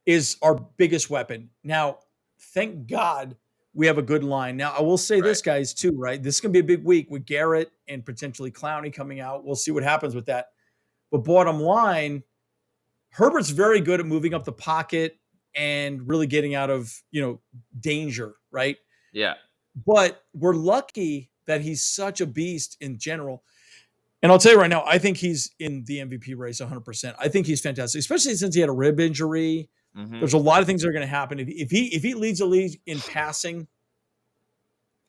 is our biggest weapon. Now, thank God we have a good line. Now, I will say this, guys, too, right? This is going to be a big week with Garrett and potentially Clowney coming out. We'll see what happens with that. But bottom line, Herbert's very good at moving up the pocket and really getting out of, danger, right? Yeah. But we're lucky that he's such a beast in general. And I'll tell you right now, I think he's in the MVP race 100%. I think he's fantastic, especially since he had a rib injury. Mhm. There's a lot of things that are going to happen. If he leads the league in passing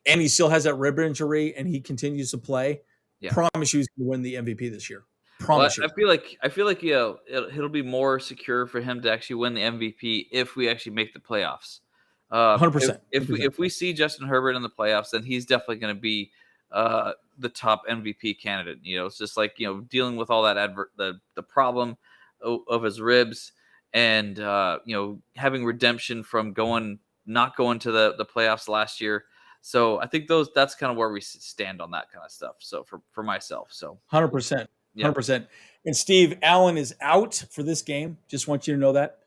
and he still has that rib injury and he continues to play, promise you he's going to win the MVP this year. Promise you. I feel like it'll be more secure for him to actually win the MVP if we actually make the playoffs. 100%. If we see Justin Herbert in the playoffs, then he's definitely going to be the top MVP candidate. It's just like, dealing with all that the problem of his ribs, and having redemption from not going to the playoffs last year. So I think that's kind of where we stand on that kind of stuff. So for myself, 100%. 100%. And Steve Allen is out for this game. Just want you to know that.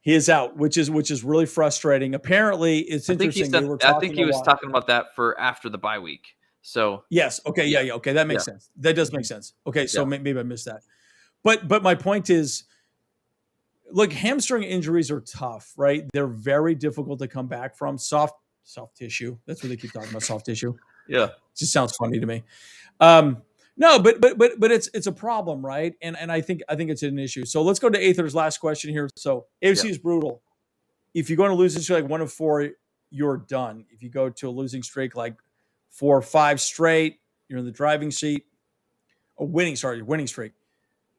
He is out, which is really frustrating. Apparently, it's interesting. I think he was talking about that for after the bye week. So yes, okay, yeah. Okay, that makes sense. That does make sense. Okay, so maybe I missed that. But my point is, look, hamstring injuries are tough, right? They're very difficult to come back from. Soft tissue. That's what they keep talking about. Soft tissue. Yeah, it just sounds funny to me. No, but it's a problem, right? And I think it's an issue. So let's go to Aether's last question here. So AFC is brutal. If you're going to lose this like 1 of 4, you're done. If you go to a losing streak like 4 or 5 straight, you're in the driving seat. Winning streak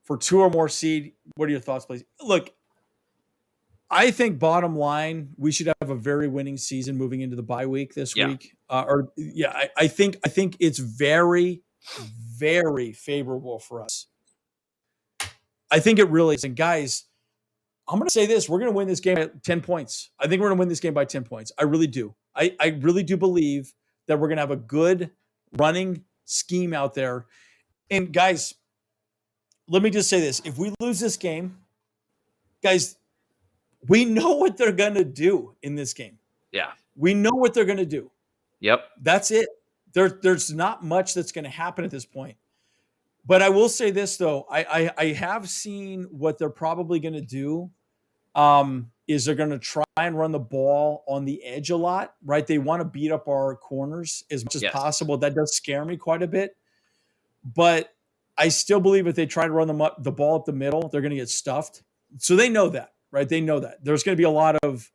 for 2 or more seed. What are your thoughts, please? Look, I think bottom line, we should have a very winning season moving into the bye week this week. I think it's very, very favorable for us. I think it really is. And guys, I'm going to say this. We're going to win this game at 10 points. I think we're going to win this game by 10 points. I really do. I really do believe that we're going to have a good running scheme out there. And guys, let me just say this. If we lose this game, guys, we know what they're going to do in this game. Yeah. We know what they're going to do. Yep. That's it. There's not much that's going to happen at this point. But I will say this, though. I have seen what they're probably going to do is they're going to try and run the ball on the edge a lot, right? They want to beat up our corners as much as possible. That does scare me quite a bit. But I still believe if they try to run the ball up the middle, they're going to get stuffed. So they know that, right? They know that. There's going to be a lot of,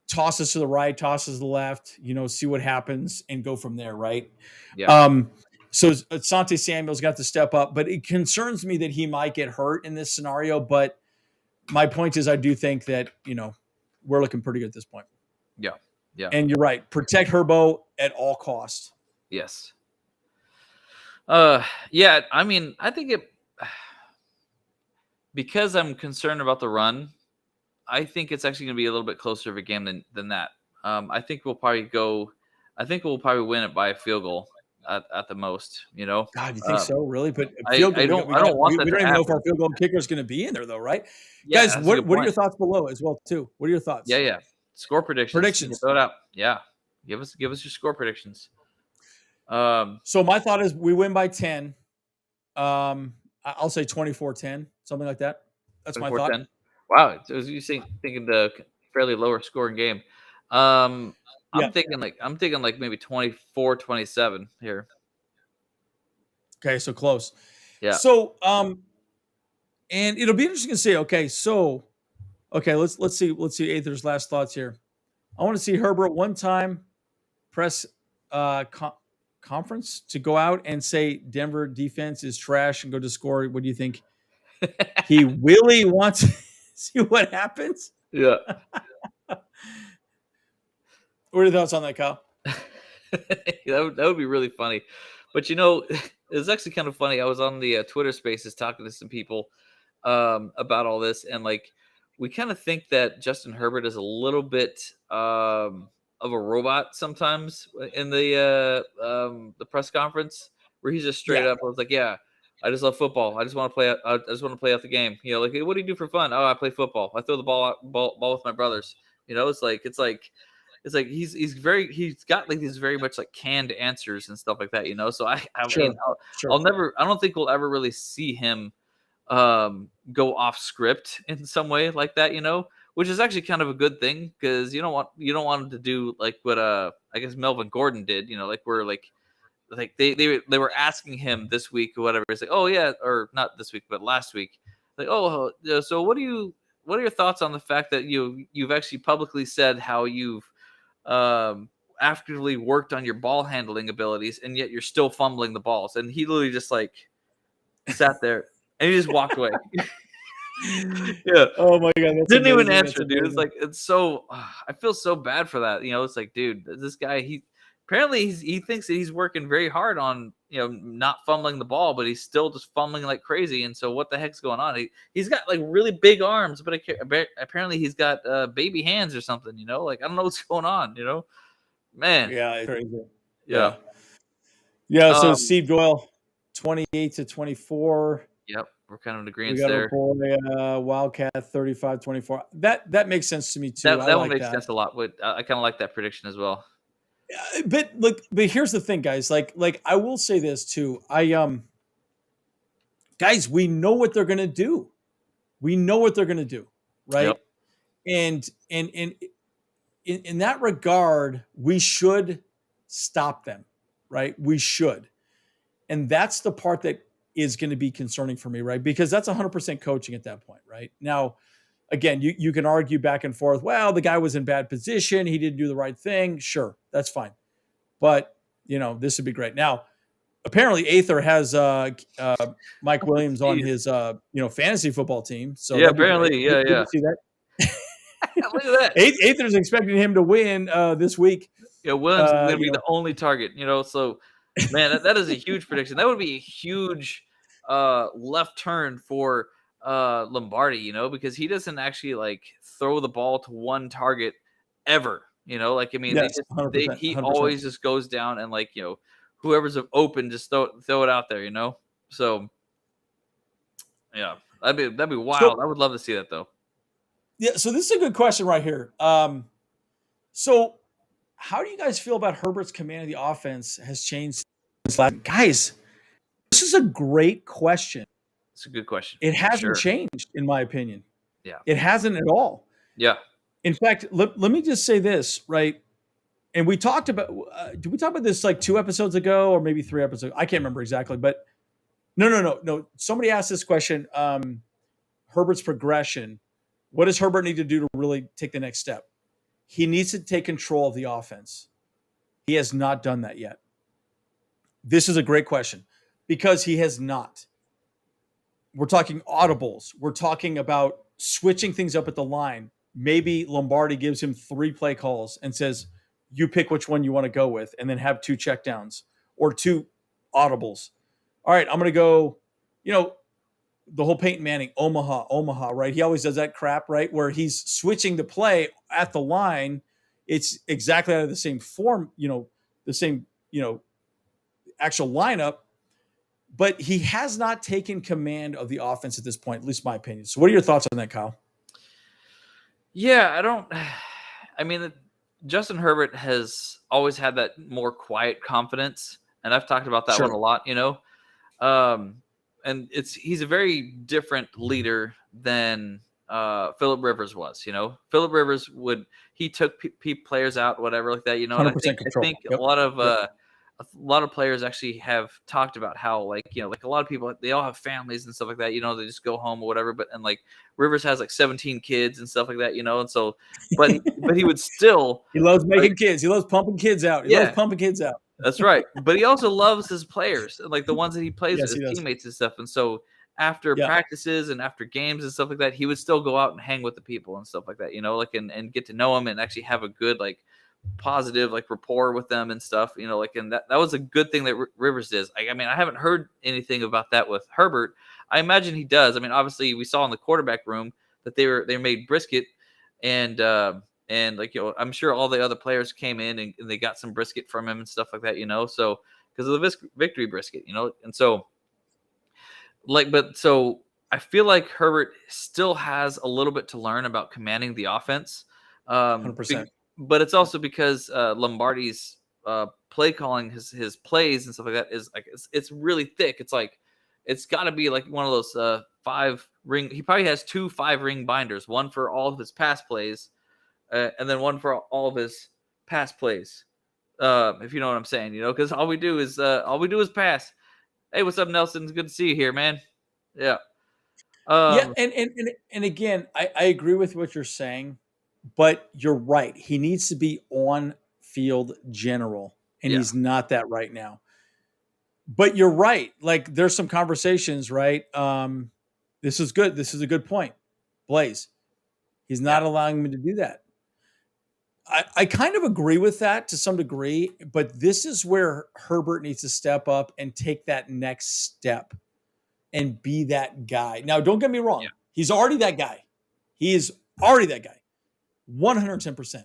tosses to the right, tosses to the left, see what happens and go from there, right? Yeah. So Asante Samuel's got to step up, but it concerns me that he might get hurt in this scenario. But my point is, I do think that, we're looking pretty good at this point. Yeah. Yeah. And you're right. Protect Herbo at all costs. Yes. Yeah, I mean, I think because I'm concerned about the run, I think it's actually going to be a little bit closer of a game than that. I think we'll probably win it by a field goal at the most, God, you think so? Really? But I don't want that we to don't even know if happen. our field goal kicker is going to be in there, though, right? Yeah, Guys, that's a good what are your point. thoughts below as well, too? What are your thoughts? Yeah. Score predictions. Predictions. Throw it out. Yeah. Give us your score predictions. So my thought is we win by 10. I'll say 24-10, something like that. That's my thought. 10. Wow, it was you thinking the fairly lower scoring game. I'm thinking like maybe 24-27 here. Okay, so close. Yeah. So and it'll be interesting to see. Okay, let's see Aether's last thoughts here. I want to see Herbert one time press conference to go out and say Denver defense is trash and go to score. What do you think? He really wants to see what happens? Yeah. What are your thoughts on that, Kyle? that would be really funny. But it was actually kind of funny. I was on the Twitter Spaces talking to some people about all this, and like we kind of think that Justin Herbert is a little bit of a robot sometimes in the press conference, where he's just straight up. I was like, yeah, I just love football. I just want to play. I just want to play out the game. Like, what do you do for fun? Oh, I play football. I throw the ball with my brothers. It's like he's got like these very much like canned answers and stuff like that. So I don't think we'll ever really see him go off script in some way like that. Which is actually kind of a good thing, because you don't want him to do like what I guess Melvin Gordon did. Like where like they were asking him this week or whatever. It's like, oh yeah, or not this week, but last week. Like, oh, so what are your thoughts on the fact that you've actually publicly said how you've actively worked on your ball handling abilities, and yet you're still fumbling the balls? And he literally just like sat there and he just walked away. Yeah. Oh my God. Didn't even answer, dude. It's like, it's so, I feel so bad for that. It's like, dude, this guy, he thinks that he's working very hard on, not fumbling the ball, but he's still just fumbling like crazy. And so what the heck's going on? He's got like really big arms, but apparently he's got baby hands or something, like, I don't know what's going on, man. Yeah. It's crazy. Yeah. Yeah. So Steve Doyle, 28-24. Yep. We're kind of in agreement there. We got our boy, Wildcat 35-24. That makes sense to me too. That one makes sense a lot. But I kind of like that prediction as well. But here's the thing, guys. Like I will say this too. Guys, we know what they're gonna do. We know what they're gonna do, right? Yep. And in that regard, we should stop them, right? We should. And that's the part that is going to be concerning for me, right? Because that's 100% coaching at that point, right? Now, again, you can argue back and forth. Well, the guy was in bad position. He didn't do the right thing. Sure, that's fine. But, this would be great. Now, apparently Aether has Mike Williams on his, fantasy football team. So yeah, apparently, yeah. See that? Look at that. Aether's expecting him to win this week. Yeah, Williams is going to be the only target, so, man, that is a huge prediction. That would be a huge left turn for Lombardi, because he doesn't actually like throw the ball to one target ever. He always just goes down and like whoever's open, just throw it out there. So yeah, that'd be wild. So, I would love to see that though. Yeah. So this is a good question right here. So how do you guys feel about Herbert's command of the offense has changed? Guys, this is a great question. It's a good question. It hasn't changed, in my opinion. Yeah. It hasn't at all. Yeah. In fact, let me just say this, right? And we talked about, did we talk about this like 2 episodes ago or maybe 3 episodes? I can't remember exactly, but no. Somebody asked this question. Herbert's progression. What does Herbert need to do to really take the next step? He needs to take control of the offense. He has not done that yet. This is a great question because he has not. We're talking audibles. We're talking about switching things up at the line. Maybe Lombardi gives him 3 play calls and says, you pick which one you want to go with, and then have 2 checkdowns or 2 audibles. All right, I'm going to go, the whole Peyton Manning, Omaha, right? He always does that crap, right? Where he's switching the play at the line. It's exactly out of the same form, the same, actual lineup, but he has not taken command of the offense at this point, at least my opinion. So what are your thoughts on that, Kyle? Yeah, I mean, Justin Herbert has always had that more quiet confidence, and I've talked about that one a lot, and he's a very different leader than Phillip Rivers was. Phillip Rivers he took players out, whatever like that. And I think yep. A lot of players actually have talked about how like a lot of people, they all have families and stuff like that. They just go home or whatever. But like Rivers has like 17 kids and stuff like that. And so, but he would still he loves making kids. He loves pumping kids out. He loves pumping kids out. That's right. But he also loves his players, like the ones that he plays with, his teammates and stuff. And so after practices and after games and stuff like that, he would still go out and hang with the people and stuff like that, and get to know them and actually have a good, like, positive, like, rapport with them and stuff, and that was a good thing that Rivers does. I mean, I haven't heard anything about that with Herbert. I imagine he does. I mean, obviously we saw in the quarterback room that they made brisket and like, I'm sure all the other players came in and they got some brisket from him and stuff like that, so because of the victory brisket, and so so I feel like Herbert still has a little bit to learn about commanding the offense. 100%. But it's also because Lombardi's play calling, his plays and stuff like that is like it's really thick. It's like it's got to be like one of those 5-ring. He probably has 2 5-ring binders, one for all of his pass plays, and then one for all of his pass plays. If you know what I'm saying, because all we do is pass. Hey, what's up, Nelson? It's good to see you here, man. Yeah. And again, I agree with what you're saying. But you're right. He needs to be on field general, and he's not that right now. But you're right. Like there's some conversations, right? This is good. This is a good point. Blaze, he's not allowing me to do that. I kind of agree with that to some degree, but this is where Herbert needs to step up and take that next step and be that guy. Now, don't get me wrong. Yeah. He's already that guy. He is already that guy. 110%.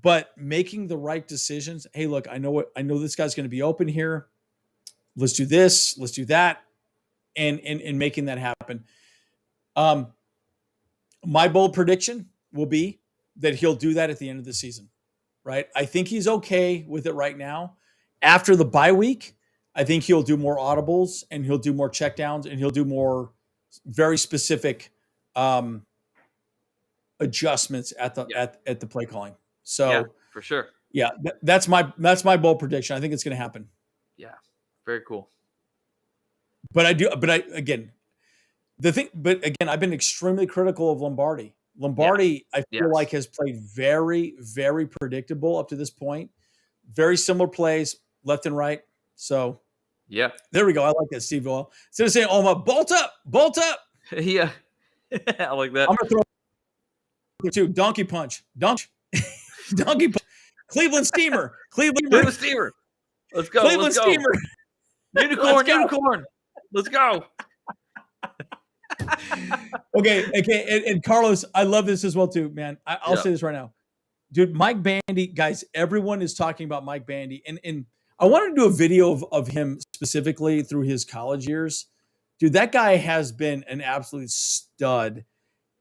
But making the right decisions. Hey, look, I know this guy's going to be open here. Let's do this. Let's do that. And making that happen. My bold prediction will be that he'll do that at the end of the season, right? I think he's okay with it right now. After the bye week, I think he'll do more audibles and he'll do more checkdowns and he'll do more very specific adjustments at the play calling. So for sure. Yeah, that's my bold prediction. I think it's going to happen. Yeah. Very cool. I've been extremely critical of Lombardi. I feel like has played very, very predictable up to this point. Very similar plays left and right. So there we go. I like that, Steve Doyle. Instead of saying, bolt up. Yeah. I like that. I'm going to throw donkey punch. Donkey punch. Cleveland Steamer. Cleveland Steamer. Let's go. Cleveland Steamer. Unicorn. Let's go. Okay. And Carlos, I love this as well too, man. I'll say this right now. Dude, Mike Bandy, guys, everyone is talking about Mike Bandy. And I wanted to do a video of him specifically through his college years. Dude, that guy has been an absolute stud.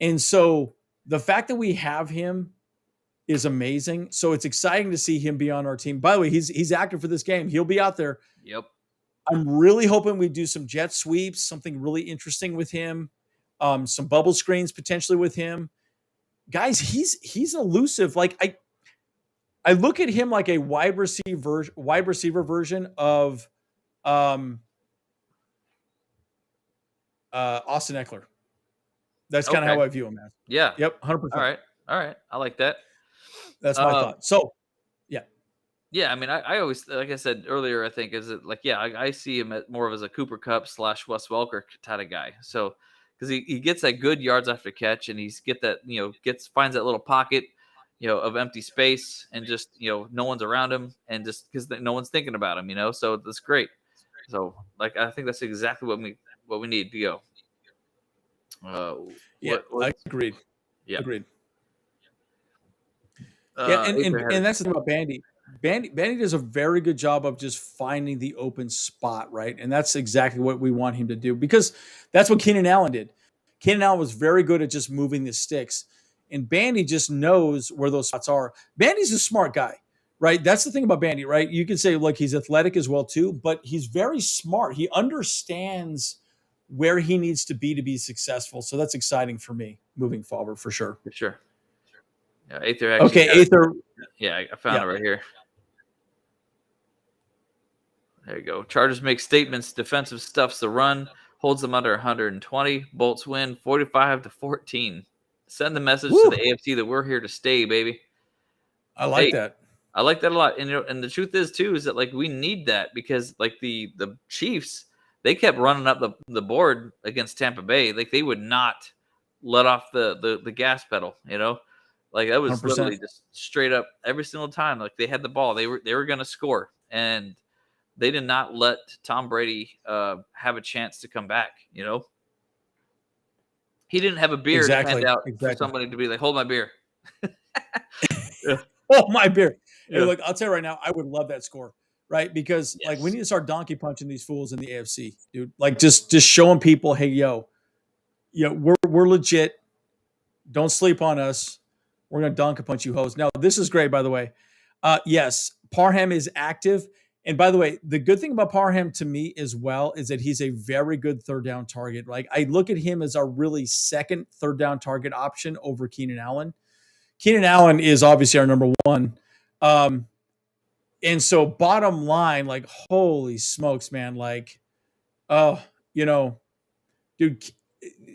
And so the fact that we have him is amazing. So it's exciting to see him be on our team. By the way, he's active for this game. He'll be out there. Yep. I'm really hoping we do some jet sweeps, something really interesting with him, some bubble screens potentially with him. Guys, he's elusive. Like I look at him like a wide receiver version of Austin Eckler. That's kind of how I view him as. Yeah. Yep, 100%. All right. I like that. That's my thought. So, yeah. Yeah, I mean, I always, like I said earlier, I think is it like, yeah, I see him more of as a Cooper Cup / Wes Welker kind of guy. So, because he gets that good yards after catch, and he's get that finds that little pocket, of empty space, and just no one's around him, and just because no one's thinking about him, so that's great. So, like, I think that's exactly what we need to go. I agreed. Yeah, agreed. And that's the thing about Bandy. Bandy does a very good job of just finding the open spot, right? And that's exactly what we want him to do, because that's what Keenan Allen did. Keenan Allen was very good at just moving the sticks, and Bandy just knows where those spots are. Bandy's a smart guy, right? That's the thing about Bandy, right? You can say, look, he's athletic as well too, but he's very smart. He understands where he needs to be successful. So that's exciting for me moving forward, for sure. For sure. Yeah, Aether. Aether. Yeah, I found it right here. There you go. Chargers make statements. Defensive stuffs the run, holds them under 120. Bolts win 45-14. Send the message to the AFC that we're here to stay, baby. I like that. I like that a lot. And the truth is too is that, like, we need that, because like the Chiefs, they kept running up the board against Tampa Bay. Like, they would not let off the gas pedal. Like, that was 100%. Literally just straight up every single time. Like, they had the ball, they were going to score, and they did not let Tom Brady have a chance to come back. He didn't have a beer to hand out for somebody to be like, hold my beer. Hold my beer. Hey, look, I'll tell you right now, I would love that score, right? Because like, we need to start donkey punching these fools in the AFC, dude. Like, just showing people, hey, we're legit. Don't sleep on us. We're gonna donkey punch you, hoes. Now, this is great, by the way. Yes, Parham is active. And by the way, the good thing about Parham to me as well is that he's a very good third down target. Like, I look at him as our really second third down target option over Keenan Allen. Keenan Allen is obviously our number one. And so bottom line, like, holy smokes, man. Like, dude,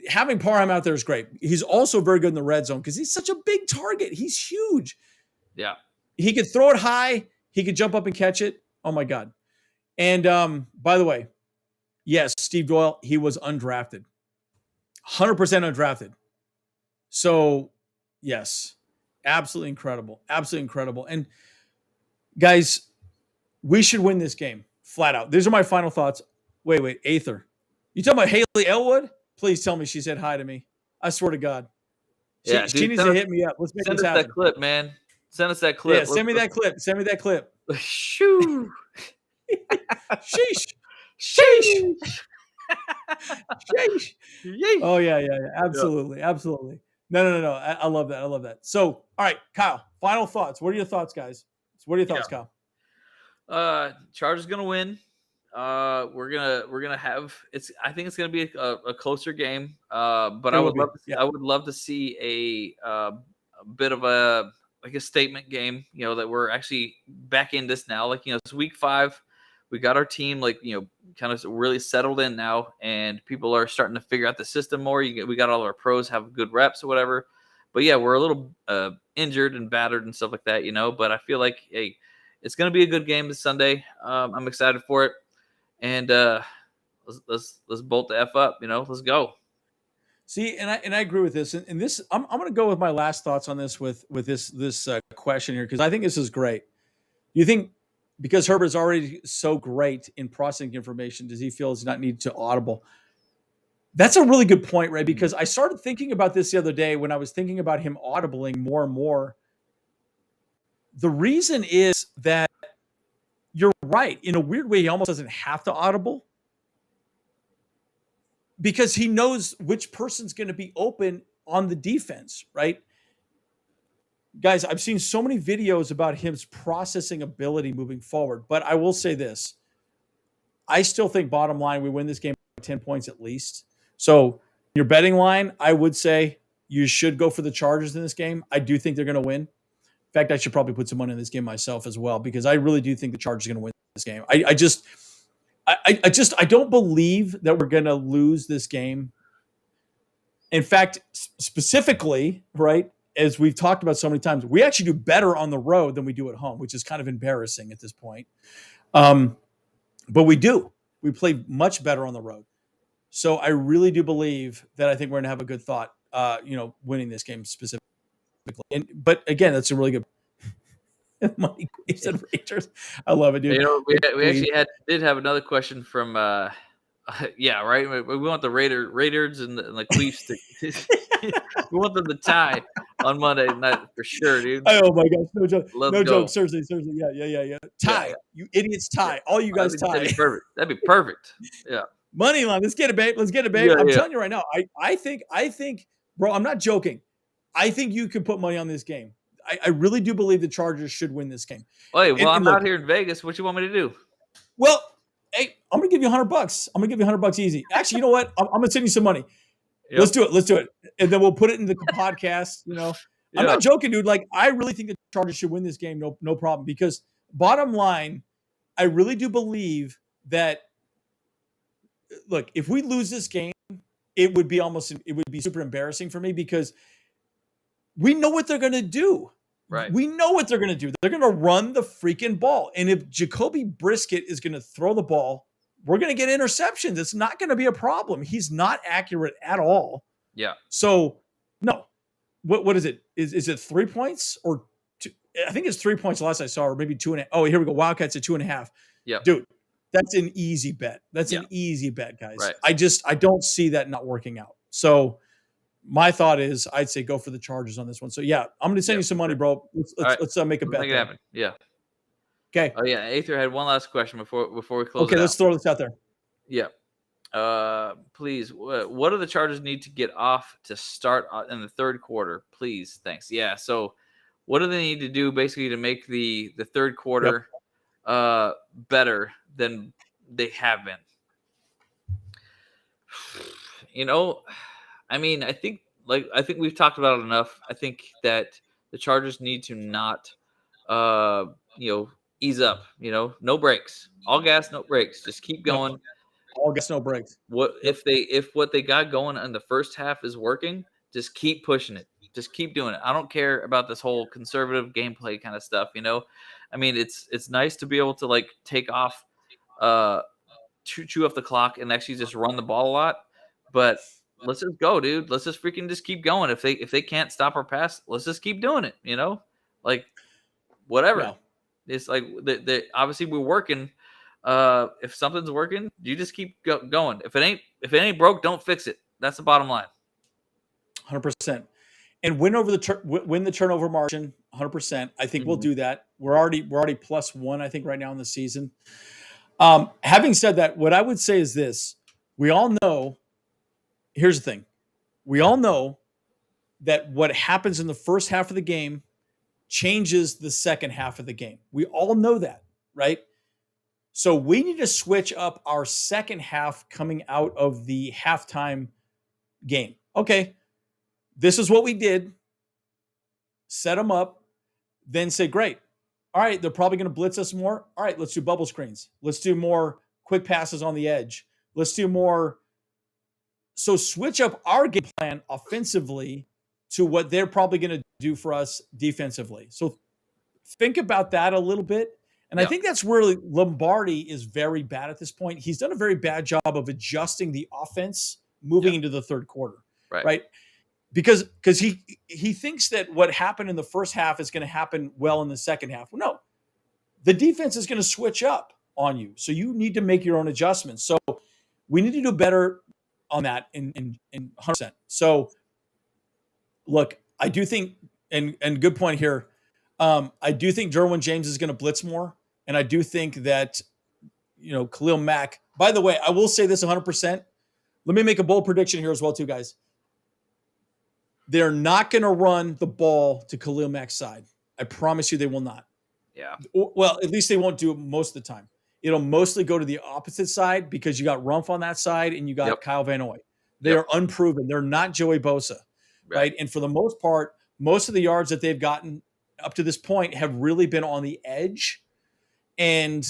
having Parham out there is great. He's also very good in the red zone because he's such a big target. He's huge. Yeah. He could throw it high. He could jump up and catch it. Oh my God. And by the way, yes, Steve Doyle, he was undrafted. 100% undrafted. So, yes, absolutely incredible. Absolutely incredible. And guys, we should win this game flat out. These are my final thoughts. Wait, Aether. You talking about Haley Elwood? Please tell me she said hi to me. I swear to God. She needs to hit me up. Let's make this happen. Send us that clip, man. Send us that clip. Yeah, send me that clip. Send me that clip. Shoo. Sheesh. Sheesh. Sheesh. Oh, yeah. Absolutely. Absolutely. No. I love that. I love that. So, all right, Kyle, final thoughts. What are your thoughts, guys? What are your thoughts, Kyle? Chargers gonna win. We're gonna have I think it's gonna be a closer game. But I would love to see a bit of a statement game. That we're actually back in this now. Like, it's week 5. We got our team kind of really settled in now, and people are starting to figure out the system more. We got all our pros have good reps or whatever. But yeah, we're a little injured and battered and stuff like that, But I feel like, hey, it's going to be a good game this Sunday. I'm excited for it, and let's bolt the F up. Let's go. See, and I agree with this. And this, I'm going to go with my last thoughts on this with this question here, because I think this is great. You think because Herbert's already so great in processing information, does he feel he's not needed to audible? That's a really good point, Ray, because I started thinking about this the other day when I was thinking about him audibling more and more. The reason is that you're right. In a weird way, he almost doesn't have to audible because he knows which person's going to be open on the defense, right? Guys, I've seen so many videos about his processing ability moving forward, but I will say this. I still think bottom line, we win this game by 10 points at least. So your betting line, I would say you should go for the Chargers in this game. I do think they're going to win. fact, I should probably put some money in this game myself as well, because I really do think the Chargers are going to win this game. I don't believe that we're going to lose this game. In fact, specifically, right, as we've talked about so many times, we actually do better on the road than we do at home, which is kind of embarrassing at this point. But we do. We play much better on the road. So I really do believe that I think we're going to have a good thought, winning this game specifically. But again, that's a really good money Queefs and Rangers. I love it, dude. We actually did have another question from yeah, right. We want the Raiders and the Queefs we want them to tie on Monday night for sure, dude. Oh my gosh, no joke. Let's no go. joke. Seriously. Yeah. Tie. Yeah. You idiots, tie. All you guys tie. That'd be perfect. That'd be perfect. Yeah. Money line. Let's get it, babe. Yeah, I'm telling you right now. I think, bro, I'm not joking. I think you could put money on this game. I really do believe the Chargers should win this game. Hey, well, I'm out here in Vegas. What you want me to do? Well, hey, I'm gonna give you $100. I'm gonna give you $100 easy. Actually, you know what? I'm gonna send you some money. Yep. Let's do it. And then we'll put it in the podcast. I'm not joking, dude. Like, I really think the Chargers should win this game. No problem. Because bottom line, I really do believe that, look, if we lose this game, it would be super embarrassing for me, because we know what they're going to do. Right. We know what they're going to do. They're going to run the freaking ball. And if Jacoby Brisket is going to throw the ball, we're going to get interceptions. It's not going to be a problem. He's not accurate at all. Yeah. So, no. What is it? Is it 3 points or two? I think it's 3 points last I saw, or maybe 2.5. Oh, here we go. Wildcats at 2.5. Yeah. Dude, that's an easy bet. An easy bet, guys. Right. I don't see that not working out. So my thought is I'd say go for the Chargers on this one. So yeah, I'm going to send you some money, bro. Let's make a bet. Make it happen. Yeah. Okay. Oh yeah, Aether had one last question before we close. Okay, let's throw this out there. Yeah. Please, what do the Chargers need to get off to start in the third quarter? Please, thanks. Yeah. So, what do they need to do basically to make the third quarter better than they have been? I mean, I think we've talked about it enough. I think that the Chargers need to not, ease up. No brakes, all gas, no brakes. Just keep going. All gas, no brakes. If what they got going in the first half is working, just keep pushing it. Just keep doing it. I don't care about this whole conservative gameplay kind of stuff. I mean, it's nice to be able to like take off, chew off the clock and actually just run the ball a lot. But let's just go, dude. Let's just freaking just keep going. If they can't stop our pass, let's just keep doing it. Like whatever. Yeah. It's like obviously we're working. If something's working, you just keep going. If it ain't broke, don't fix it. That's the bottom line. 100%. And win the turnover margin. 100%. I think we'll do that. We're already +1, I think, right now in the season. Having said that, what I would say is this: we all know. Here's the thing: we all know that what happens in the first half of the game changes the second half of the game. We all know that, right? So we need to switch up our second half coming out of the halftime game. Okay, this is what we did. Set them up, then say, great. All right, they're probably going to blitz us more. All right, let's do bubble screens. Let's do more quick passes on the edge. Let's do more. So switch up our game plan offensively to what they're probably going to do for us defensively. So think about that a little bit. And I think that's where Lombardi is very bad at this point. He's done a very bad job of adjusting the offense moving into the third quarter, right? Because he thinks that what happened in the first half is going to happen well in the second half. Well, no, the defense is going to switch up on you. So you need to make your own adjustments. So we need to do better on that in 100%. So look, I do think, and good point here, I do think Derwin James is going to blitz more. And I do think that, Khalil Mack, by the way, I will say this 100%. Let me make a bold prediction here as well, too, guys. They're not going to run the ball to Khalil Mack's side. I promise you they will not. Yeah. Well, at least they won't do it most of the time. It'll mostly go to the opposite side because you got Rumph on that side and you got Kyle Van Noy. They are unproven. They're not Joey Bosa, right? And for the most part, most of the yards that they've gotten up to this point have really been on the edge. And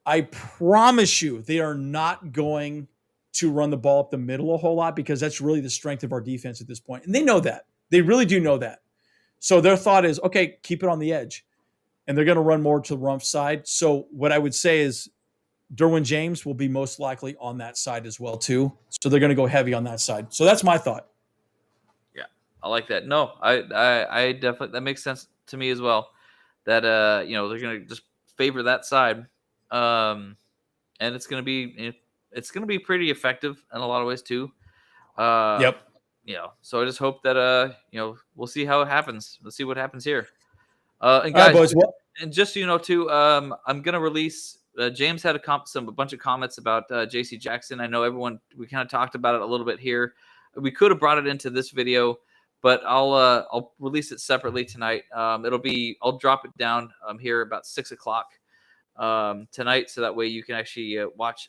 I promise you, they are not going to run the ball up the middle a whole lot because that's really the strength of our defense at this point. And they know that. They really do know that. So their thought is, okay, keep it on the edge. And they're going to run more to the Rumpf side. So what I would say is Derwin James will be most likely on that side as well, too. So they're going to go heavy on that side. So that's my thought. Yeah, I like that. No, I definitely, that makes sense to me as well. That they're going to just favor that side, and it's going to be pretty effective in a lot of ways too. Yep. So I just hope that we'll see how it happens. Let's see what happens here. And All right, guys, boys. and just so you know too, I'm gonna release. James had a bunch of comments about J.C. Jackson. I know we kind of talked about it a little bit here. We could have brought it into this video, but I'll release it separately tonight. I'll drop it down here about 6:00 tonight, so that way you can actually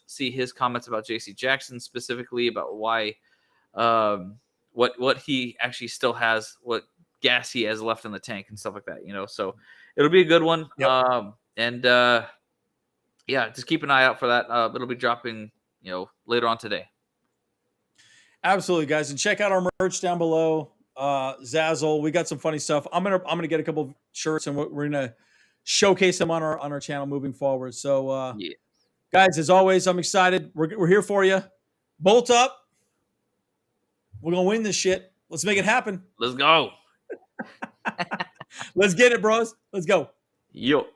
see his comments about J.C. Jackson, specifically about why what he actually still has, what gas he has left in the tank and stuff like that. So it'll be a good one. Yep. Just keep an eye out for that. It'll be dropping later on today. Absolutely, guys, and check out our merch down below. Zazzle, we got some funny stuff. I'm gonna get a couple of shirts, and we're gonna showcase them on our channel moving forward. So, guys, as always, I'm excited. We're here for you. Bolt up. We're gonna win this shit. Let's make it happen. Let's go. Let's get it, bros. Let's go. Yo.